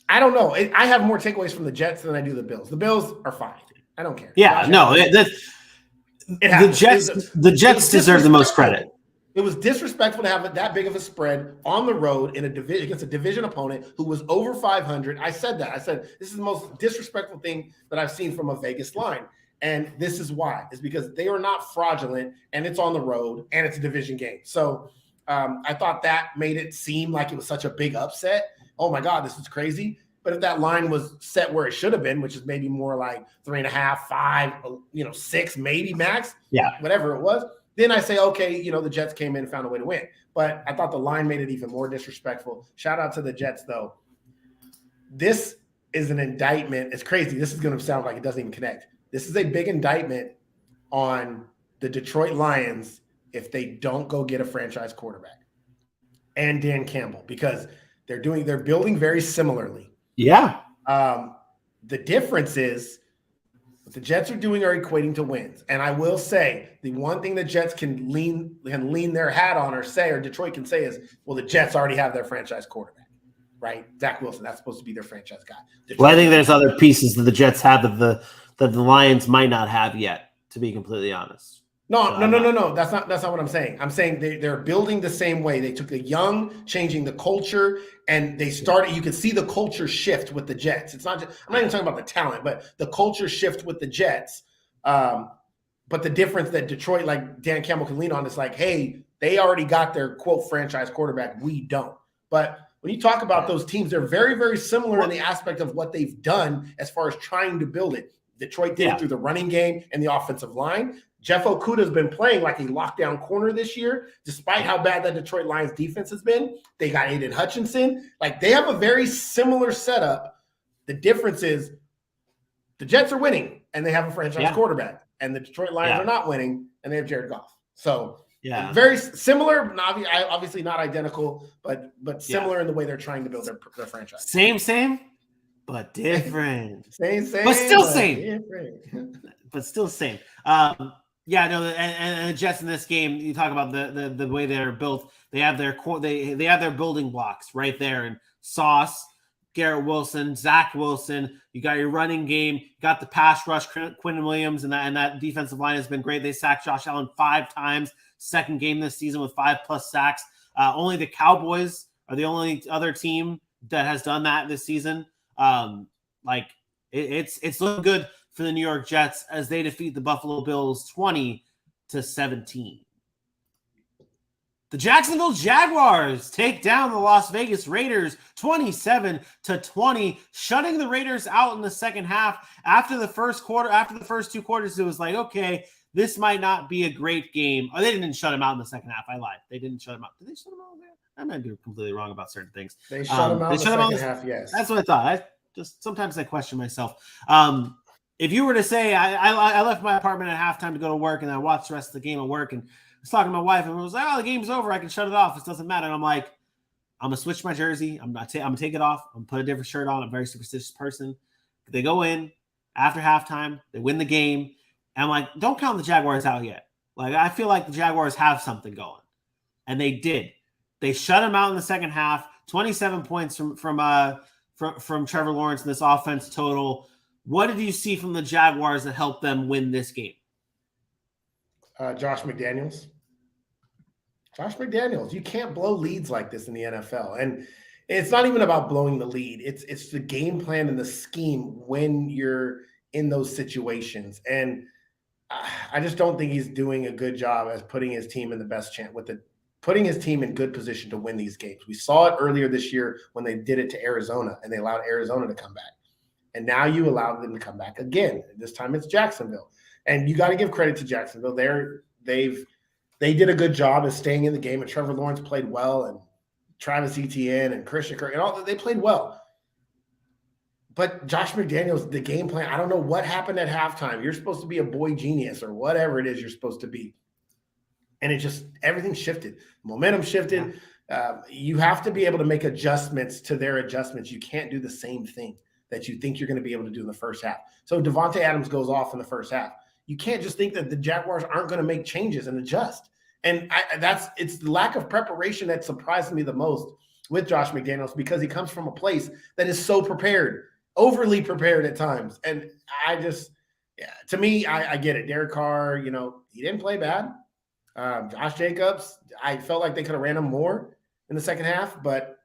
I don't know. I have more takeaways from the Jets than I do the Bills. The Bills are fine. I don't care. Yeah, the Jets deserve the most credit. It was disrespectful to have that big of a spread on the road in against a division opponent who was over 500. I said that. I said this is the most disrespectful thing that I've seen from a Vegas line. And this is why. It's because they are not fraudulent, and it's on the road, and it's a division game. So I thought that made it seem like it was such a big upset. Oh, my God, this is crazy. But if that line was set where it should have been, which is maybe more like 3.5, 5, 6, maybe max, whatever it was, then I say, okay, the Jets came in and found a way to win. But I thought the line made it even more disrespectful. Shout out to the Jets, though. This is an indictment. It's crazy. This is going to sound like it doesn't even connect. This is a big indictment on the Detroit Lions if they don't go get a franchise quarterback and Dan Campbell, because they're building very similarly. Yeah. The difference is what the Jets are doing are equating to wins. And I will say the one thing the Jets can lean their hat on or Detroit can say is, well, the Jets already have their franchise quarterback, right? Zach Wilson, that's supposed to be their franchise guy. Well, I think there's other pieces that the Jets have that the Lions might not have yet, to be completely honest. No. That's not what I'm saying. I'm saying they're building the same way. They took the young, changing the culture, and they started. You can see the culture shift with the Jets. It's not just, I'm not even talking about the talent, but the culture shift with the Jets. But the difference that Detroit, like Dan Campbell, can lean on is like, hey, they already got their quote franchise quarterback. We don't. But when you talk about those teams, they're very, very similar in the aspect of what they've done as far as trying to build it. Detroit did it through the running game and the offensive line. Jeff Okudah has been playing like a lockdown corner this year, despite how bad that Detroit Lions defense has been. They got Aiden Hutchinson. They have a very similar setup. The difference is the Jets are winning, and they have a franchise quarterback, and the Detroit Lions are not winning, and they have Jared Goff. So very similar, obviously not identical, but similar in the way they're trying to build their franchise. Same, but different. same, but still same. Different. But still same. And the Jets in this game, you talk about the way they're built. They have their building blocks right there, and Sauce, Garrett Wilson, Zach Wilson. You got your running game. You got the pass rush, Quinn Williams, and that defensive line has been great. They sacked Josh Allen 5 times. Second game this season with 5+ sacks. Only the Cowboys are the only other team that has done that this season. It's looking good for the New York Jets as they defeat the Buffalo Bills 20-17. The Jacksonville Jaguars take down the Las Vegas Raiders 27-20, shutting the Raiders out in the second half. After the first 2 quarters, it was like, okay, this might not be a great game. Oh, they didn't shut him out in the second half. I lied. They didn't shut him out. Did they shut him out there? I might be completely wrong about certain things. They shut him out in the second half, yes. That's what I thought. Sometimes I question myself. If you were to say I left my apartment at halftime to go to work and I watched the rest of the game at work and I was talking to my wife and it was like, oh, the game's over. I can shut it off. It doesn't matter. And I'm like, I'm going to switch my jersey. I'm going to take it off. I'm going to put a different shirt on. I'm a very superstitious person. They go in after halftime. They win the game. And I'm like, don't count the Jaguars out yet. Like, I feel like the Jaguars have something going. And they did. They shut him out in the second half. 27 points from Trevor Lawrence in this offense total. What did you see from the Jaguars that helped them win this game? Josh McDaniels. Josh McDaniels. You can't blow leads like this in the NFL. And it's not even about blowing the lead. It's the game plan and the scheme when you're in those situations. And I just don't think he's doing a good job as putting his team in the best chance putting his team in good position to win these games. We saw it earlier this year when they did it to Arizona and they allowed Arizona to come back. And now you allow them to come back again. This time it's Jacksonville. And you got to give credit to Jacksonville. They did a good job of staying in the game, and Trevor Lawrence played well, and Travis Etienne and Christian Kirk, and all they played well. But Josh McDaniels, the game plan, I don't know what happened at halftime. You're supposed to be a boy genius or whatever it is you're supposed to be. And everything shifted. Momentum shifted. You have to be able to make adjustments to their adjustments. You can't do the same thing that you think you're going to be able to do in the first half. So Davante Adams goes off in the first half. You can't just think that the Jaguars aren't going to make changes and adjust. And it's the lack of preparation that surprised me the most with Josh McDaniels, because he comes from a place that is so prepared, overly prepared at times. And to me, I get it. Derek Carr, he didn't play bad. Josh Jacobs, I felt like they could have ran him more in the second half, but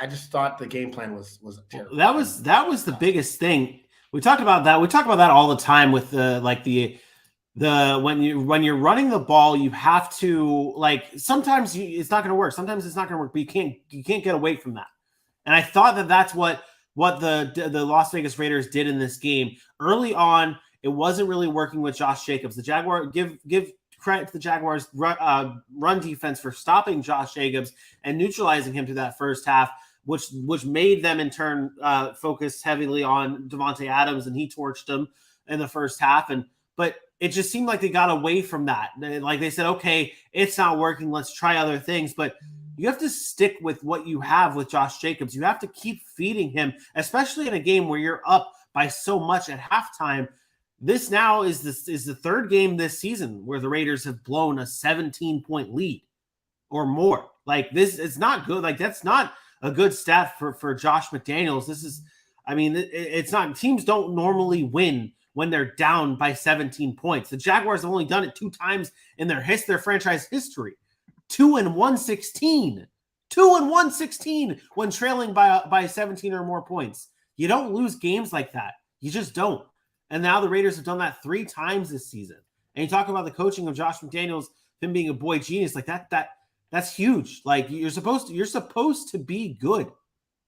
I just thought the game plan was terrible. That was the biggest thing. We talked about that. We talk about that all the time with when you're running the ball, you have to sometimes it's not going to work. Sometimes it's not going to work, but you can't get away from that. And I thought that's what the Las Vegas Raiders did in this game. Early on, it wasn't really working with Josh Jacobs. The Jaguar give credit to the Jaguars run defense for stopping Josh Jacobs and neutralizing him through that first half, which made them in turn focus heavily on Davante Adams, and he torched him in the first half. But it just seemed like they got away from that. Like they said, okay, it's not working, let's try other things. But you have to stick with what you have with Josh Jacobs. You have to keep feeding him, especially in a game where you're up by so much at halftime. This now is the third game this season where the Raiders have blown a 17-point lead or more. Like this, it's not good. Like that's not a good stat for Josh McDaniels. It's not. Teams don't normally win when they're down by 17 points. The Jaguars have only done it 2 times in their franchise history. 2-1-16. 2-1-16 when trailing by 17 or more points. You don't lose games like that. You just don't. And now the Raiders have done that 3 times this season. And you talk about the coaching of Josh McDaniels, him being a boy genius, like that's huge. Like you're supposed to be good,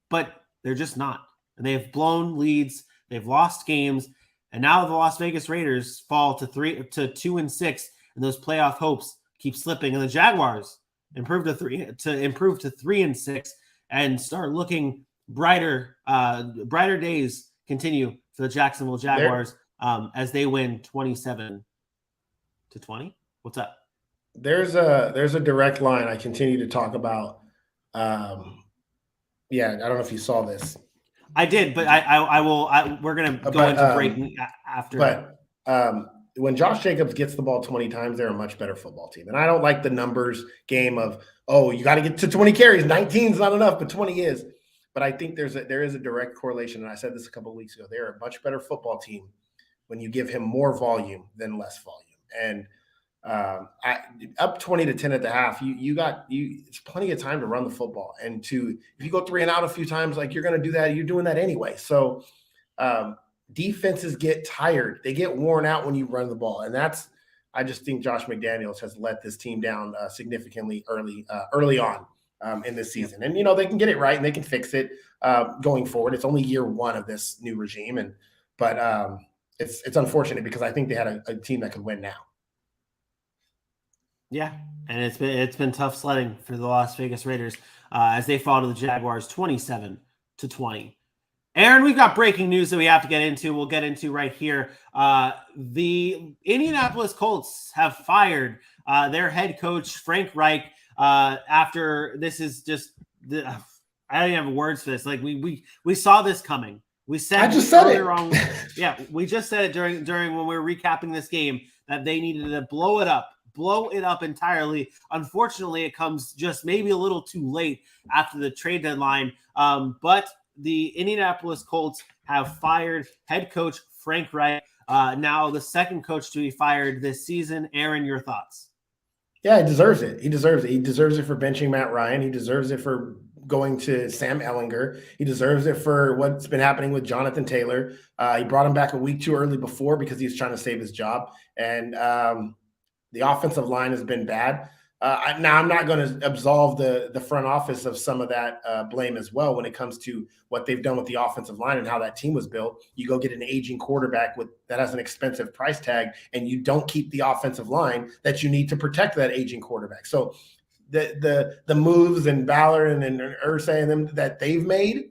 but they're just not. And they have blown leads, they've lost games, and now the Las Vegas Raiders fall to 2-6, and those playoff hopes keep slipping. And the Jaguars improve to 3-6 and start looking brighter. Brighter days continue for the Jacksonville Jaguars as they win 27-20. What's up? There's a direct line I continue to talk about. I don't know if you saw this. I did, but I will. We're going to go into breaking after. But when Josh Jacobs gets the ball 20 times, they're a much better football team. And I don't like the numbers game of, you got to get to 20 carries. 19 is not enough, but 20 is. But I think there is a direct correlation, and I said this a couple of weeks ago. They're a much better football team when you give him more volume than less volume. And up 20-10 at the half, it's plenty of time to run the football. And if you go 3 and out a few times, like you're going to do that, you're doing that anyway. So defenses get tired. They get worn out when you run the ball. And I just think Josh McDaniels has let this team down significantly early on. In this season. And, they can get it right and they can fix it going forward. It's only year 1 of this new regime. But it's unfortunate because I think they had a team that could win now. Yeah. And it's been tough sledding for the Las Vegas Raiders as they fall to the Jaguars 27-20. Aaron, we've got breaking news that we have to get into. We'll get into right here. The Indianapolis Colts have fired their head coach, Frank Reich, after this is just I don't even have words for this. Like we saw this coming. We said I just said it. wrong. Yeah, we just said it during when we were recapping this game that they needed to blow it up entirely. Unfortunately, it comes just maybe a little too late after the trade deadline. But the Indianapolis Colts have fired head coach Frank Reich. Now the second coach to be fired this season. Aaron, your thoughts? Yeah, he deserves it. He deserves it. He deserves it for benching Matt Ryan. He deserves it for going to Sam Ehlinger. He deserves it for what's been happening with Jonathan Taylor. He brought him back a week too early before because he was trying to save his job. And the offensive line has been bad. Now, I'm not going to absolve the front office of some of that blame as well when it comes to what they've done with the offensive line and how that team was built. You go get an aging quarterback that has an expensive price tag, and you don't keep the offensive line that you need to protect that aging quarterback. So the moves and Ballard and Irsay and them that they've made,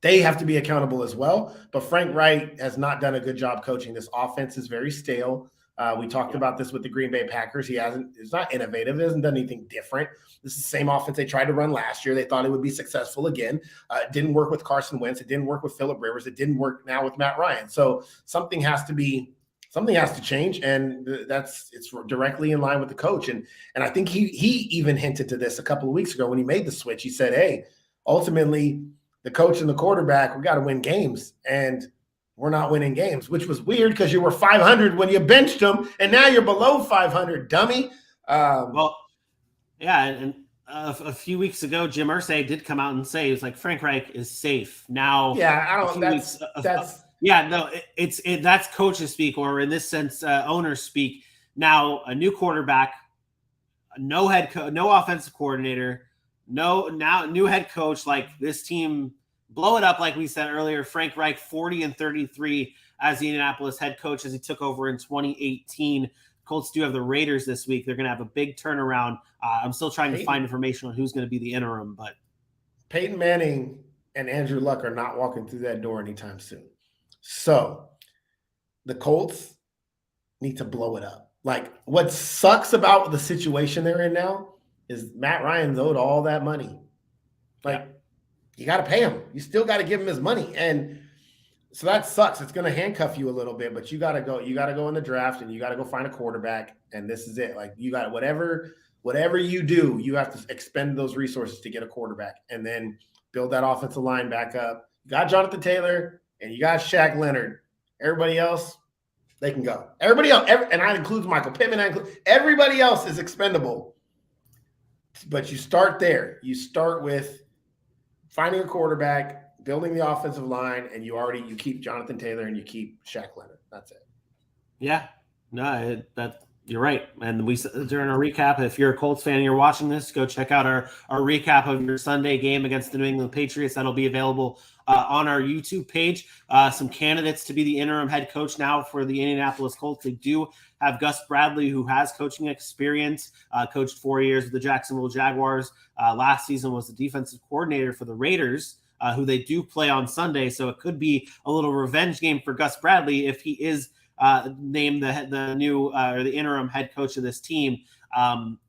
they have to be accountable as well. But Frank Reich has not done a good job coaching. This offense is very stale. We talked about this with the Green Bay Packers. It's not innovative. It hasn't done anything different. This is the same offense they tried to run last year. They thought it would be successful again. It didn't work with Carson Wentz. It didn't work with Phillip Rivers. It didn't work now with Matt Ryan. So something has to change, and it's directly in line with the coach. And I think he even hinted to this a couple of weeks ago when he made the switch. He said, hey, ultimately the coach and the quarterback, we got to win games. And we're not winning games, which was weird because you were 500 when you benched them, and now you're below 500, dummy. Well, yeah, and a few weeks ago, Jim Irsay did come out and say he was like, Frank Reich is safe now. Yeah, I don't. That's coaches speak, or in this sense, owners speak. Now a new quarterback, no offensive coordinator, new head coach. Like this team. Blow it up, like we said earlier. Frank Reich, 40-33 as the Indianapolis head coach as he took over in 2018. Colts do have the Raiders this week. They're going to have a big turnaround. I'm still trying to find information on who's going to be the interim, but Peyton Manning and Andrew Luck are not walking through that door anytime soon. So the Colts need to blow it up. Like, what sucks about the situation they're in now is Matt Ryan's owed all that money. Like, you got to pay him. You still got to give him his money. And so that sucks. It's going to handcuff you a little bit, but you got to go in the draft and you got to go find a quarterback. And this is it. Like, you got whatever you do, you have to expend those resources to get a quarterback and then build that offensive line back up. You got Jonathan Taylor and you got Shaq Leonard. Everybody else, they can go. Everybody else, and that includes Michael Pittman. Everybody else is expendable. But you start there. You start with finding a quarterback, building the offensive line, and you keep Jonathan Taylor and you keep Shaq Leonard. That's it. Yeah, no, you're right. And we during our recap, if you're a Colts fan and you're watching this, go check out our recap of your Sunday game against the New England Patriots. That'll be available on our YouTube page. Some candidates to be the interim head coach now for the Indianapolis Colts. They do have Gus Bradley, who has coaching experience, coached 4 years with the Jacksonville Jaguars. Last season was the defensive coordinator for the Raiders, who they do play on Sunday. So it could be a little revenge game for Gus Bradley if he is named the new or the interim head coach of this team.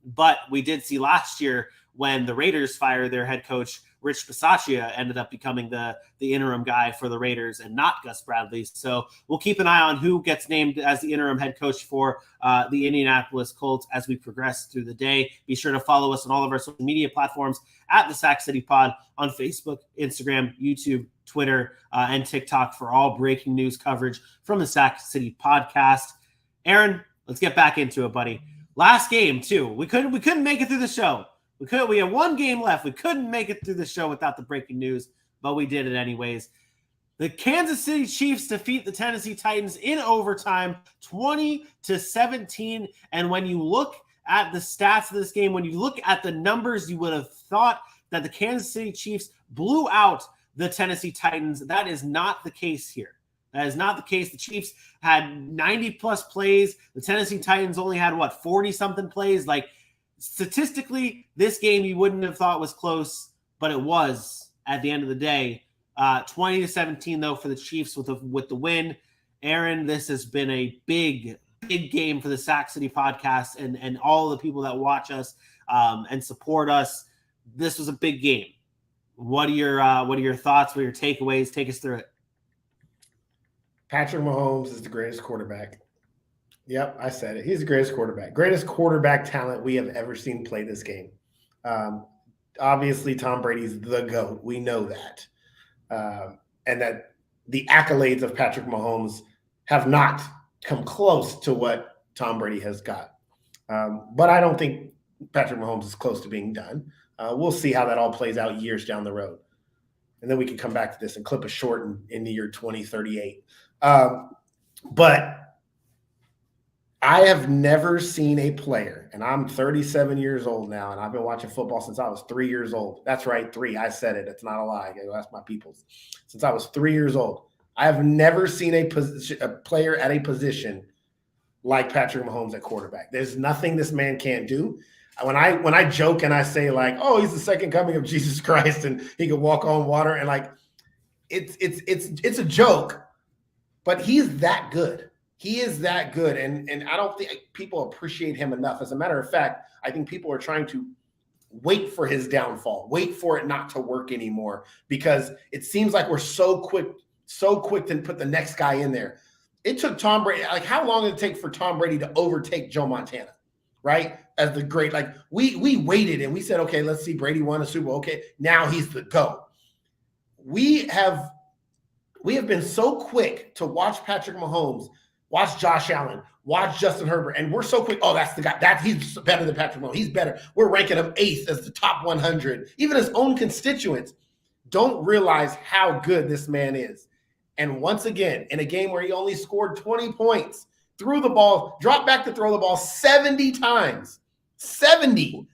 But we did see last year when the Raiders fired their head coach, Rich Bisaccia ended up becoming the interim guy for the Raiders and not Gus Bradley. So we'll keep an eye on who gets named as the interim head coach for the Indianapolis Colts as we progress through the day. Be sure to follow us on all of our social media platforms at the Sac City Pod on Facebook, Instagram, YouTube, Twitter, and TikTok for all breaking news coverage from the Sac City Podcast. Aaron, let's get back into it, buddy. Last game too. We couldn't make it through the show. We had one game left. We couldn't make it through the show without the breaking news, but we did it anyways. The Kansas City Chiefs defeat the Tennessee Titans in overtime, 20-17. And when you look at the stats of this game, when you look at the numbers, you would have thought that the Kansas City Chiefs blew out the Tennessee Titans. That is not the case here. That is not the case. The Chiefs had 90-plus plays. The Tennessee Titans only had, 40-something plays? Like, statistically, this game you wouldn't have thought was close, but it was at the end of the day. 20-17, though, for the Chiefs with the win. Aaron, this has been a big game for the Sac City Podcast and all the people that watch us and support us. This was a big game. What are your thoughts? What are your takeaways? Take us through it. Patrick Mahomes is the greatest quarterback. Yep, I said it. He's the greatest quarterback. Greatest quarterback talent we have ever seen play this game. Obviously, Tom Brady's the GOAT. We know that. And that the accolades of Patrick Mahomes have not come close to what Tom Brady has got. But I don't think Patrick Mahomes is close to being done. We'll see how that all plays out years down the road. And then we can come back to this and clip a short in the year 2038. But I have never seen a player, and I'm 37 years old now, and I've been watching football since I was 3 years old. That's right, 3. I said it. It's not a lie. That's my people's. Since I was 3 years old, I have never seen a player at a position like Patrick Mahomes at quarterback. There's nothing this man can't do. When I joke and I say like, oh, he's the second coming of Jesus Christ and he can walk on water, and like it's a joke, but he's that good. He is that good, and I don't think people appreciate him enough. As a matter of fact, I think people are trying to wait for his downfall, wait for it not to work anymore, because it seems like we're so quick to put the next guy in there. It took Tom Brady, like how long did it take for Tom Brady to overtake Joe Montana, right? As the great, like we waited and we said, okay, let's see, Brady won a Super Bowl. Okay, now he's the GOAT. We have been so quick to watch Patrick Mahomes, watch Josh Allen, watch Justin Herbert, and we're so quick. Oh, that's the guy. He's better than Patrick Mahomes. He's better. We're ranking him 8th as the top 100. Even his own constituents don't realize how good this man is. And once again, in a game where he only scored 20 points, threw the ball, dropped back to throw the ball 70 times. 70.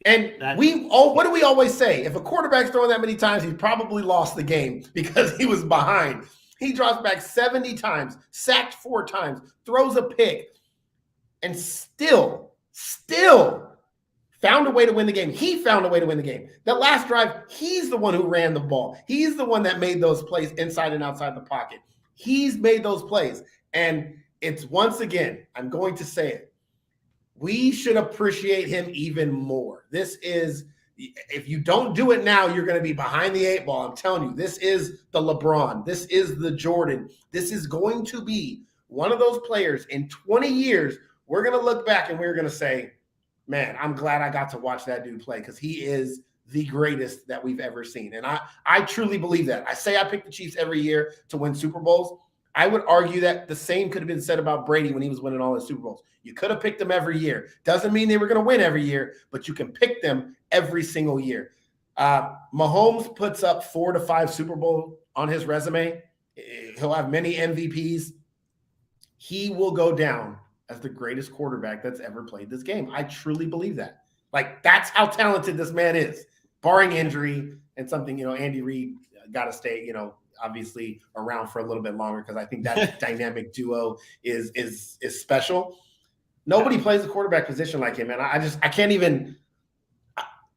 And what do we always say? If a quarterback's throwing that many times, he's probably lost the game because he was behind. He drops back 70 times, sacked 4 times, throws a pick, and still found a way to win the game. He found a way to win the game. That last drive, he's the one who ran the ball. He's the one that made those plays inside and outside the pocket. He's made those plays. And it's, once again, I'm going to say it, we should appreciate him even more. This is, if you don't do it now, you're going to be behind the 8 ball. I'm telling you, this is the LeBron. This is the Jordan. This is going to be one of those players in 20 years. We're going to look back and we're going to say, man, I'm glad I got to watch that dude play, because he is the greatest that we've ever seen. And I truly believe that. I say I pick the Chiefs every year to win Super Bowls. I would argue that the same could have been said about Brady when he was winning all his Super Bowls. You could have picked them every year. Doesn't mean they were going to win every year, but you can pick them every single year. Mahomes puts up 4 to 5 Super Bowl on his resume. He'll have many MVPs. He will go down as the greatest quarterback that's ever played this game. I truly believe that. Like, that's how talented this man is, barring injury and something, Andy Reid got to stay, obviously around for a little bit longer, because I think that dynamic duo is special. Nobody plays the quarterback position like him, and I can't even.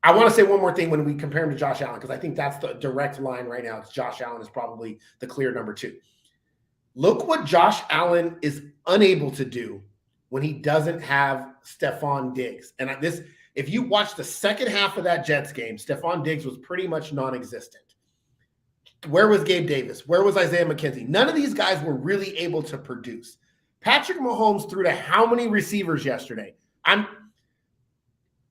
I want to say one more thing when we compare him to Josh Allen, because I think that's the direct line right now. It's Josh Allen is probably the clear number 2. Look what Josh Allen is unable to do when he doesn't have Stephon Diggs. And if you watch the second half of that Jets game, Stephon Diggs was pretty much non-existent. Where was Gabe Davis? Where was Isaiah McKenzie? None of these guys were really able to produce. Patrick Mahomes threw to how many receivers yesterday? I'm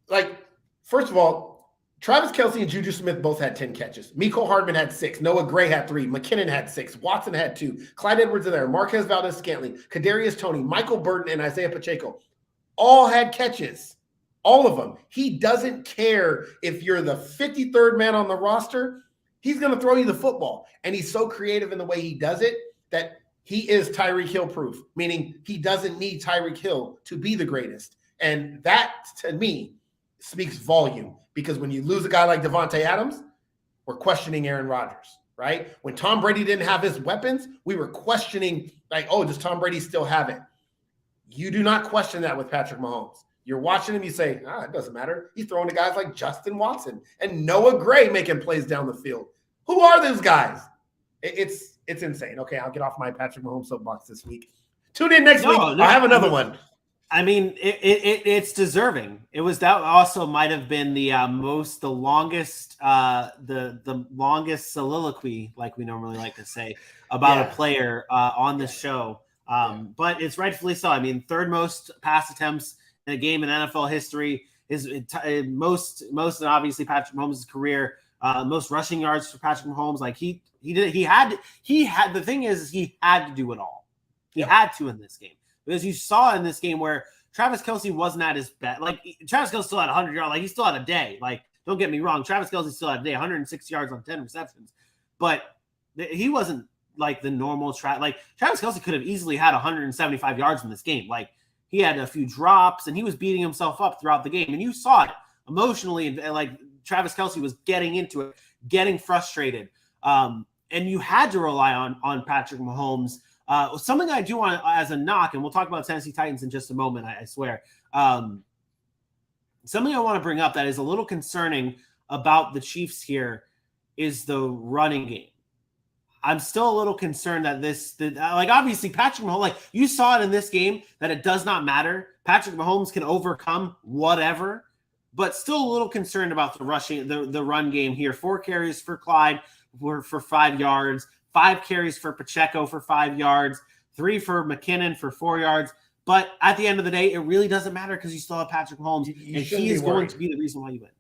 like, first of all, Travis Kelce and Juju Smith both had 10 catches. Mecole Hardman had 6. Noah Gray had 3. McKinnon had 6. Watson had 2. Clyde Edwards-Helaire, Marquez Valdes-Scantling, Kadarius Toney, Michael Burton, and Isaiah Pacheco all had catches. All of them. He doesn't care if you're the 53rd man on the roster. He's going to throw you the football. And he's so creative in the way he does it that he is Tyreek Hill proof, meaning he doesn't need Tyreek Hill to be the greatest. And that, to me, speaks volume, because when you lose a guy like Devontae Adams, we're questioning Aaron Rodgers, right? When Tom Brady didn't have his weapons, we were questioning, like, oh, does Tom Brady still have it? You do not question that with Patrick Mahomes. You're watching him, you say, it doesn't matter. He's throwing to guys like Justin Watson and Noah Gray making plays down the field. Who are those guys? It's insane. Okay, I'll get off my Patrick Mahomes soapbox this week. Tune in next week. I have another one. I mean, it's deserving. It was that also might have been the longest soliloquy, like we normally like to say, about a player on the show. But it's rightfully so. I mean, third most pass attempts in a game in NFL history. His most and obviously Patrick Mahomes' career, most rushing yards for Patrick Mahomes. Like he had the thing is he had to do it all. He had to in this game. Because you saw in this game where Travis Kelce wasn't at his best. Like, Travis Kelce still had 100 yards. Like, he still had a day. Like, don't get me wrong. Travis Kelce still had a day, 106 yards on 10 receptions. But he wasn't, like, the normal Like, Travis Kelce could have easily had 175 yards in this game. Like, he had a few drops, and he was beating himself up throughout the game. And you saw it emotionally. And like, Travis Kelce was getting into it, getting frustrated. And you had to rely on Patrick Mahomes. Something I do want as a knock, and we'll talk about Tennessee Titans in just a moment, I swear. Something I want to bring up that is a little concerning about the Chiefs here is the running game. I'm still a little concerned that like obviously Patrick Mahomes, like you saw it in this game that it does not matter. Patrick Mahomes can overcome whatever, but still a little concerned about the run game here. 4 carries for Clyde for 5 yards. 5 carries for Pacheco for 5 yards, 3 for McKinnon for 4 yards. But at the end of the day, it really doesn't matter because you still have Patrick Mahomes, and he is going to be the reason why you win.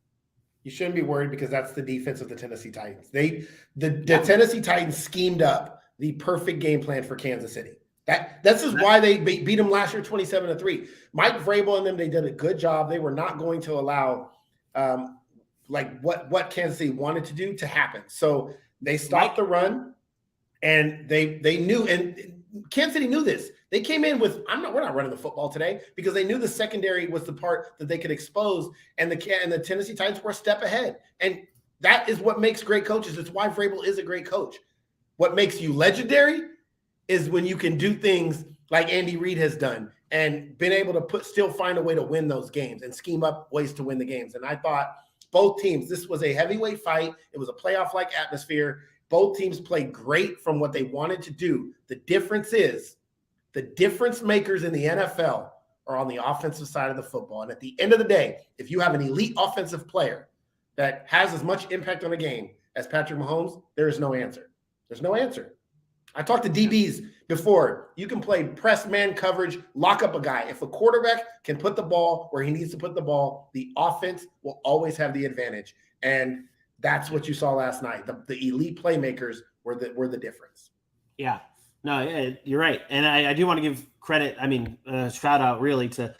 You shouldn't be worried because that's the defense of the Tennessee Titans. The Tennessee Titans schemed up the perfect game plan for Kansas City. This is why they beat them last year 27-3. Mike Vrabel and them, they did a good job. They were not going to allow like what Kansas City wanted to do to happen. So they stopped the run. And they knew, and Kansas City knew this. They came in with, we're not running the football today because they knew the secondary was the part that they could expose, and the Tennessee Titans were a step ahead. And that is what makes great coaches. It's why Vrabel is a great coach. What makes you legendary is when you can do things like Andy Reid has done and been able to still find a way to win those games and scheme up ways to win the games. And I thought both teams, this was a heavyweight fight. It was a playoff-like atmosphere. Both teams played great from what they wanted to do. The difference is the difference makers in the NFL are on the offensive side of the football. And at the end of the day, if you have an elite offensive player that has as much impact on a game as Patrick Mahomes, there is no answer. There's no answer. I talked to DBs before. You can play press man coverage, lock up a guy. If a quarterback can put the ball where he needs to put the ball, the offense will always have the advantage. And that's what you saw last night. The elite playmakers were the difference. Yeah, no, you're right, and I do want to give credit. I mean, shout out really to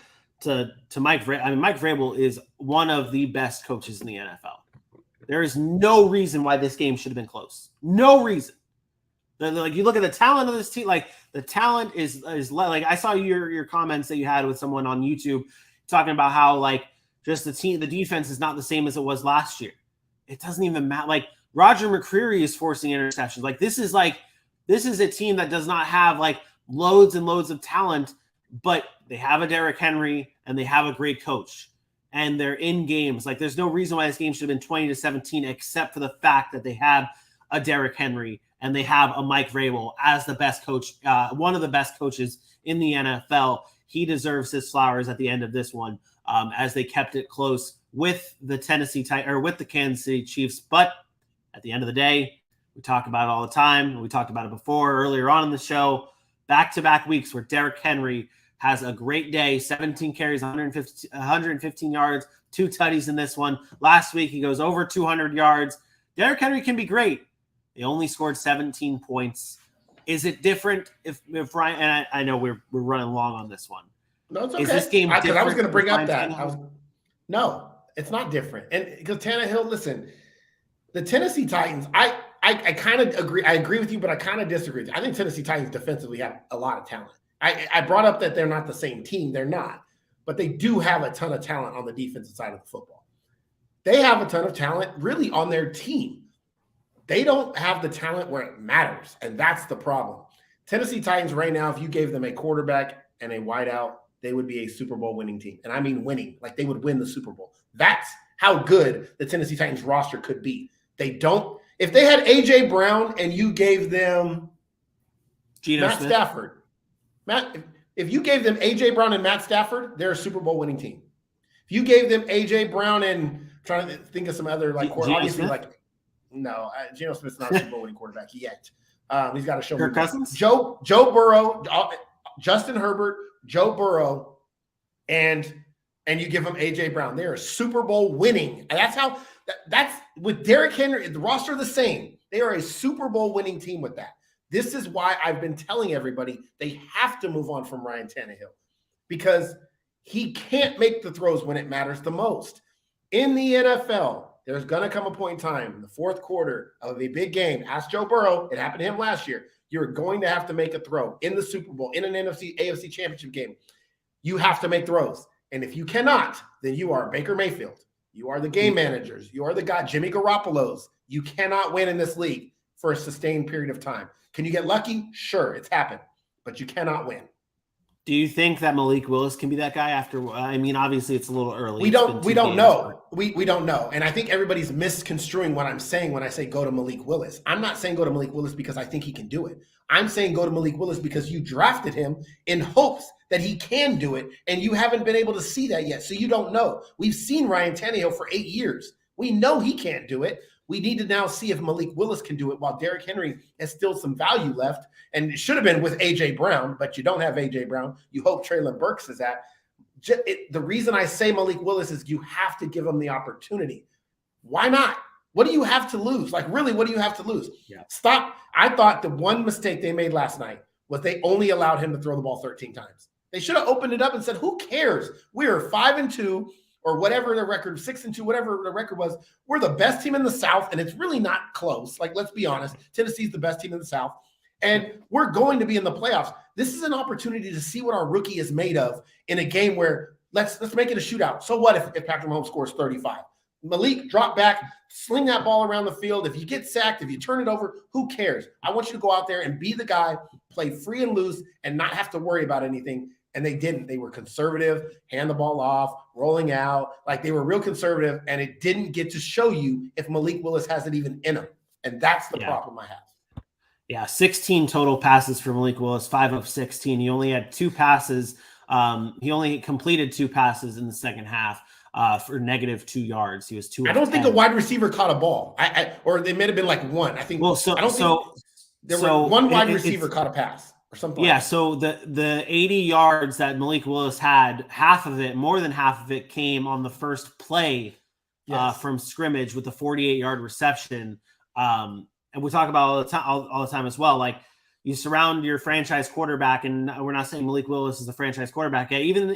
Mike Vrabel. I mean, Mike Vrabel is one of the best coaches in the NFL. There is no reason why this game should have been close. No reason. Like, you look at the talent of this team. Like, the talent is like, I saw your comments that you had with someone on YouTube talking about how like just the defense is not the same as it was last year. It doesn't even matter. Like, Roger McCreary is forcing interceptions. Like, this is a team that does not have like loads and loads of talent, but they have a Derrick Henry and they have a great coach, and they're in games. Like, there's no reason why this game should have been 20-17, except for the fact that they have a Derrick Henry and they have a Mike Vrabel as the best coach, one of the best coaches in the NFL. He deserves his flowers at the end of this one, as they kept it close with the with the Kansas City Chiefs. But at the end of the day, we talk about it all the time. We talked about it before earlier on in the show. Back-to-back weeks where Derrick Henry has a great day, 17 carries, 115 yards, 2 tutties in this one. Last week, he goes over 200 yards. Derrick Henry can be great. They only scored 17 points. Is it different if Ryan, and I know we're running long on this one. No, it's okay. Is this game different? I was going to bring up that. No, it's not different. And because Tannehill, listen, the Tennessee Titans, I kind of agree. I agree with you, but I kind of disagree. I think Tennessee Titans defensively have a lot of talent. I brought up that they're not the same team. They're not. But they do have a ton of talent on the defensive side of the football. They have a ton of talent really on their team. They don't have the talent where it matters, and that's the problem. Tennessee Titans right now, if you gave them a quarterback and a wideout, they would be a Super Bowl winning team. And I mean winning, like they would win the Super Bowl. That's how good the Tennessee Titans roster could be. They don't – if they had A.J. Brown and you gave them Geno Matt Smith. Stafford, If you gave them A.J. Brown and Matt Stafford, they're a Super Bowl winning team. If you gave them A.J. Brown and trying to think of some other obviously Geno Smith's not a Super Bowl winning quarterback yet. He's got to show Kirk Cousins, Joe Burrow, Justin Herbert, Joe Burrow, and you give them A.J. Brown. They're a Super Bowl winning. And that's with Derrick Henry, the roster the same. They are a Super Bowl winning team with that. This is why I've been telling everybody they have to move on from Ryan Tannehill, because he can't make the throws when it matters the most. In the NFL, there's going to come a point in time in the fourth quarter of a big game. Ask Joe Burrow. It happened to him last year. You're going to have to make a throw in the Super Bowl, in an AFC championship game. You have to make throws. And if you cannot, then you are Baker Mayfield. You are the game managers. You are the guy, Jimmy Garoppolo's. You cannot win in this league for a sustained period of time. Can you get lucky? Sure, it's happened. But you cannot win. do you think that Malik Willis can be that guy after? I mean, obviously it's a little early. We don't know. We don't know. And I think everybody's misconstruing what I'm saying when I say go to Malik Willis. I'm not saying go to Malik Willis because I think he can do it. I'm saying go to Malik Willis because you drafted him in hopes that he can do it, and you haven't been able to see that yet. So you don't know. We've seen Ryan Tannehill for 8 years. We know he can't do it. We need to now see if Malik Willis can do it while Derrick Henry has still some value left. And it should have been with A.J. Brown, but you don't have A.J. Brown. You hope Treylon Burks is that. The reason I say Malik Willis is you have to give him the opportunity. Why not? What do you have to lose? Like, really, what do you have to lose? Yeah. Stop. I thought the one mistake they made last night was they only allowed him to throw the ball 13 times. They should have opened it up and said, who cares? We are 5-2. Or whatever the record, 6-2, whatever the record was, we're the best team in the South, and it's really not close. Like, let's be honest, Tennessee's the best team in the South, and we're going to be in the playoffs. This is an opportunity to see what our rookie is made of in a game where let's make it a shootout. So what if Patrick Mahomes scores 35? Malik, drop back, sling that ball around the field. If you get sacked, if you turn it over, who cares? I want you to go out there and be the guy, play free and loose, and not have to worry about anything. And they didn't. They were conservative, hand the ball off, rolling out. Like, they were real conservative, and it didn't get to show you if Malik Willis has it even in him. And that's the problem I have. Yeah, 16 total passes for Malik Willis, 5 of 16. He only had 2 passes. He only completed 2 passes in the second half for -2 yards. He was 2. I don't think a wide receiver caught a ball. Or they may have been like one. I think. Well, one wide receiver caught a pass. Yeah, so the 80 yards that Malik Willis had, more than half of it came on the first play from scrimmage with the 48-yard reception. And we talk about all the time as well. Like, you surround your franchise quarterback, and we're not saying Malik Willis is a franchise quarterback yet. Even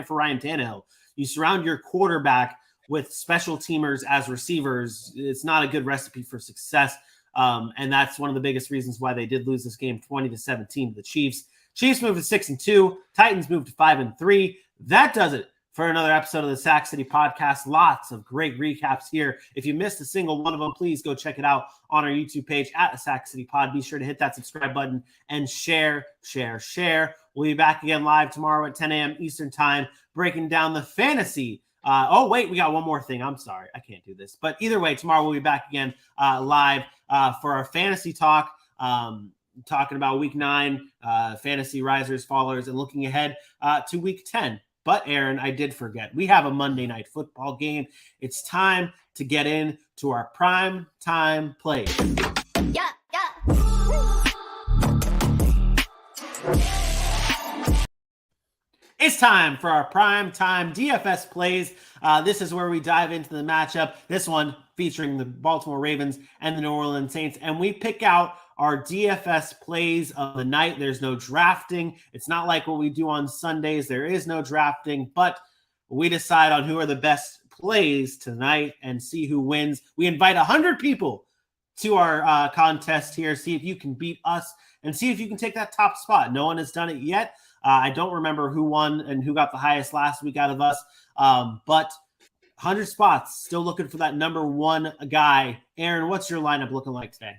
for Ryan Tannehill, you surround your quarterback with special teamers as receivers. It's not a good recipe for success. And that's one of the biggest reasons why they did lose this game 20-17 to the Chiefs. Chiefs moved to 6-2. Titans moved to 5-3. That does it for another episode of the Sac City Podcast. Lots of great recaps here. If you missed a single one of them, please go check it out on our YouTube page at the Sac City Pod. Be sure to hit that subscribe button and share. We'll be back again live tomorrow at 10 a.m. Eastern Time, breaking down the fantasy. We got one more thing. I'm sorry, I can't do this. But either way, tomorrow we'll be back again live for our fantasy talk, talking about week 9, fantasy risers, fallers, and looking ahead to week 10. But Aaron, I did forget. We have a Monday night football game. It's time to get into our prime time plays. Yeah. It's time for our prime time DFS plays. This is where we dive into the matchup. This one featuring the Baltimore Ravens and the New Orleans Saints. And we pick out our DFS plays of the night. There's no drafting. It's not like what we do on Sundays. There is no drafting, but we decide on who are the best plays tonight and see who wins. We invite 100 people to our contest here. See if you can beat us and see if you can take that top spot. No one has done it yet. I don't remember who won and who got the highest last week out of us, but 100 spots, still looking for that number 1 guy. Aaron, what's your lineup looking like today?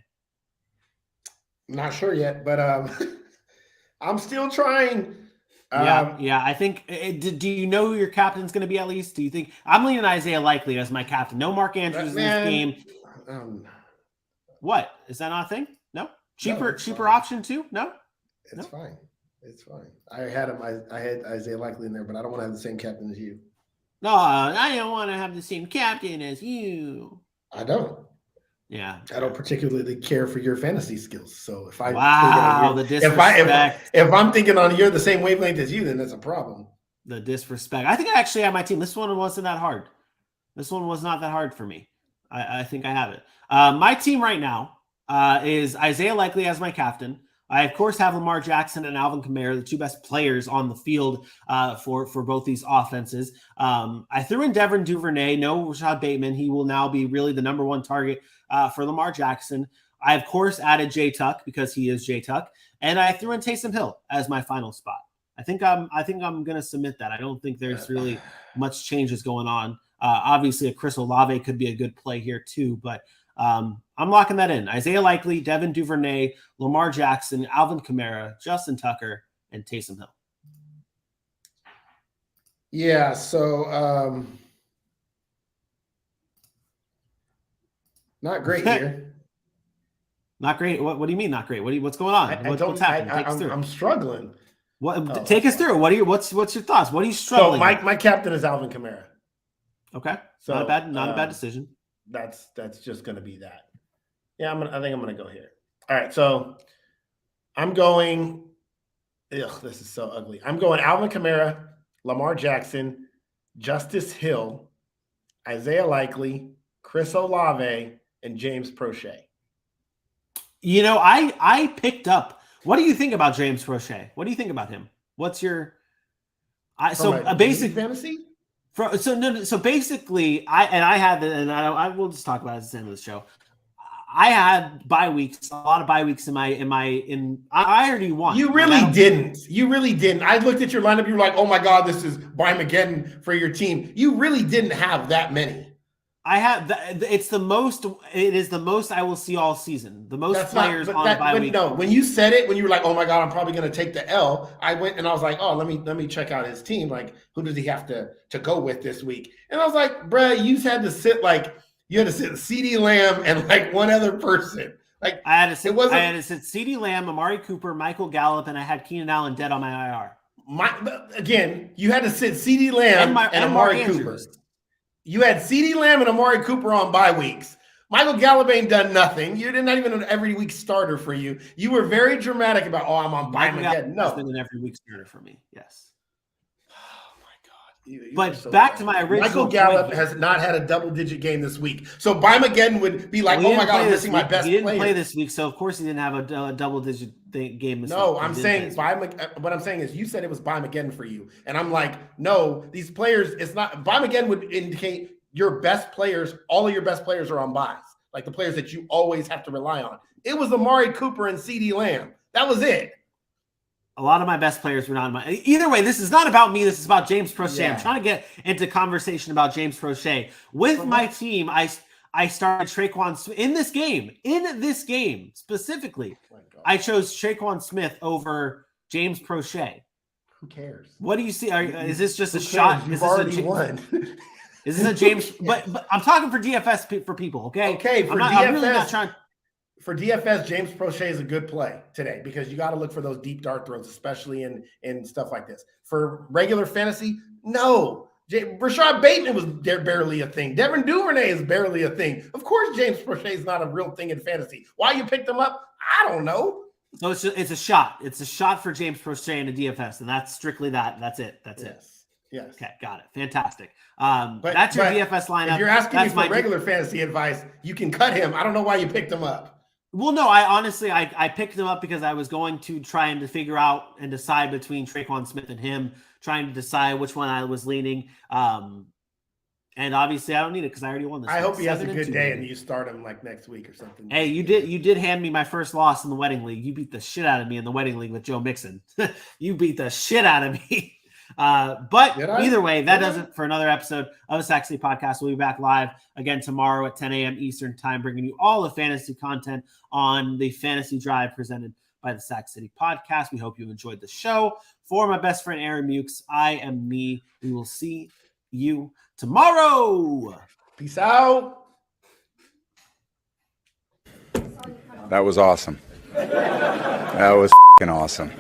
Not sure yet, but I'm still trying. Yeah. I think. Do you know who your captain's going to be at least? Do you think I'm leaning Isaiah Likely as my captain? No Mark Andrews in this game. What is that not a thing? No cheaper option too? No, it's fine. It's fine. I had Isaiah Likely in there, but I don't want to have the same captain as you. No, I don't want to have the same captain as you. I don't. Yeah, I don't particularly care for your fantasy skills. So if I the disrespect. if I'm thinking on you're the same wavelength as you, then that's a problem. The disrespect. I think I actually have my team. This one wasn't that hard. This one was not that hard for me. I think I have it. My team right now is Isaiah Likely as my captain. I, of course, have Lamar Jackson and Alvin Kamara, the two best players on the field for both these offenses. I threw in Devin Duvernay, no Rashad Bateman. He will now be really the number one target for Lamar Jackson. I, of course, added Jay Tuck because he is Jay Tuck. And I threw in Taysom Hill as my final spot. I think I'm going to submit that. I don't think there's really much changes going on. Obviously, a Chris Olave could be a good play here too, but I'm locking that in. Isaiah Likely, Devin Duvernay, Lamar Jackson, Alvin Kamara, Justin Tucker, and Taysom Hill. Yeah, so not great here. Not great. What do you mean not great? What's going on? What's happening? I'm struggling. Take us through. What's your thoughts? What are you struggling? So my captain is Alvin Kamara. Okay, so not a bad decision. That's just going to be that. Yeah, I think I'm going to go here. All right, so I'm going. This is so ugly. I'm going Alvin Kamara, Lamar Jackson, Justice Hill, Isaiah Likely, Chris Olave, and James Prochet. You know, I picked up. What do you think about James Prochet? What do you think about him? What's your? Basic fantasy. So basically, I will just talk about it at the end of the show. I had bye weeks, a lot of bye weeks I already won. You really didn't. I looked at your lineup. You were like, oh my God, this is Bymageddon for your team. You really didn't have that many. It is the most I will see all season. The most players on bye week. No, when you said it, when you were like, oh my God, I'm probably going to take the L. I went and I was like, oh, let me check out his team. Like, who does he have to go with this week? And I was like, bruh, you had to sit CeeDee Lamb and like one other person. Like I had to sit CeeDee Lamb, Amari Cooper, Michael Gallup, and I had Keenan Allen dead on my IR. You had to sit CeeDee Lamb and Amari Cooper. You had CeeDee Lamb and Amari Cooper on bye weeks. Michael Gallup ain't done nothing. You're not even an every week starter for you. You were very dramatic about, I'm on Bymageddon. No, been an every week starter for me. Yes. Oh my God. But so back to my original. Michael Gallup has not had a double-digit game this week. So Bymageddon would be like, oh my God, I'm missing my best player. He didn't play this week, so of course he didn't have a double-digit game this week. No, I'm saying what I'm saying is you said it was Bymageddon for you. And I'm like, no, these players, it's not. Bymageddon would indicate your best players, all of your best players are on buys. Like the players that you always have to rely on. It was Amari Cooper and CeeDee Lamb. That was it. A lot of my best players were not in my. Either way, this is not about me. This is about James Prochet. Yeah. I'm trying to get into conversation about James Prochet. With my team, I started Traquan Smith in this game. In this game specifically, I chose Traquan Smith over James Prochet. Who cares? What do you see? Is this just a shot? You've already won. Is this a James? but I'm talking for DFS for people, okay? Okay, I'm really not trying. For DFS, James Prochet is a good play today because you got to look for those deep dart throws, especially in stuff like this. For regular fantasy, no. Rashad Bateman was barely a thing. Devin Duvernay is barely a thing. Of course, James Prochet is not a real thing in fantasy. Why you picked him up? I don't know. So it's a shot. It's a shot for James Prochet in a DFS, and that's strictly that. That's it. That's it. Yes. Okay, got it. Fantastic. That's your DFS lineup. If you're asking me for regular fantasy advice, you can cut him. I don't know why you picked him up. Well, no, I picked him up because I was going to try and to figure out and decide between Traquan Smith and him, trying to decide which one I was leaning. And obviously I don't need it because I already won this. I hope he has a good day and you start him like next week or something. Hey, you did hand me my first loss in the wedding league. You beat the shit out of me in the wedding league with Joe Mixon. You beat the shit out of me. But either way, that does it for another episode of the Sack City Podcast. We'll be back live again tomorrow at 10 a.m. Eastern Time, bringing you all the fantasy content on the Fantasy Drive presented by the Sack City Podcast. We hope you enjoyed the show. For my best friend Aaron Mukes, I am me. We will see you tomorrow. Peace out. That was awesome. That was awesome.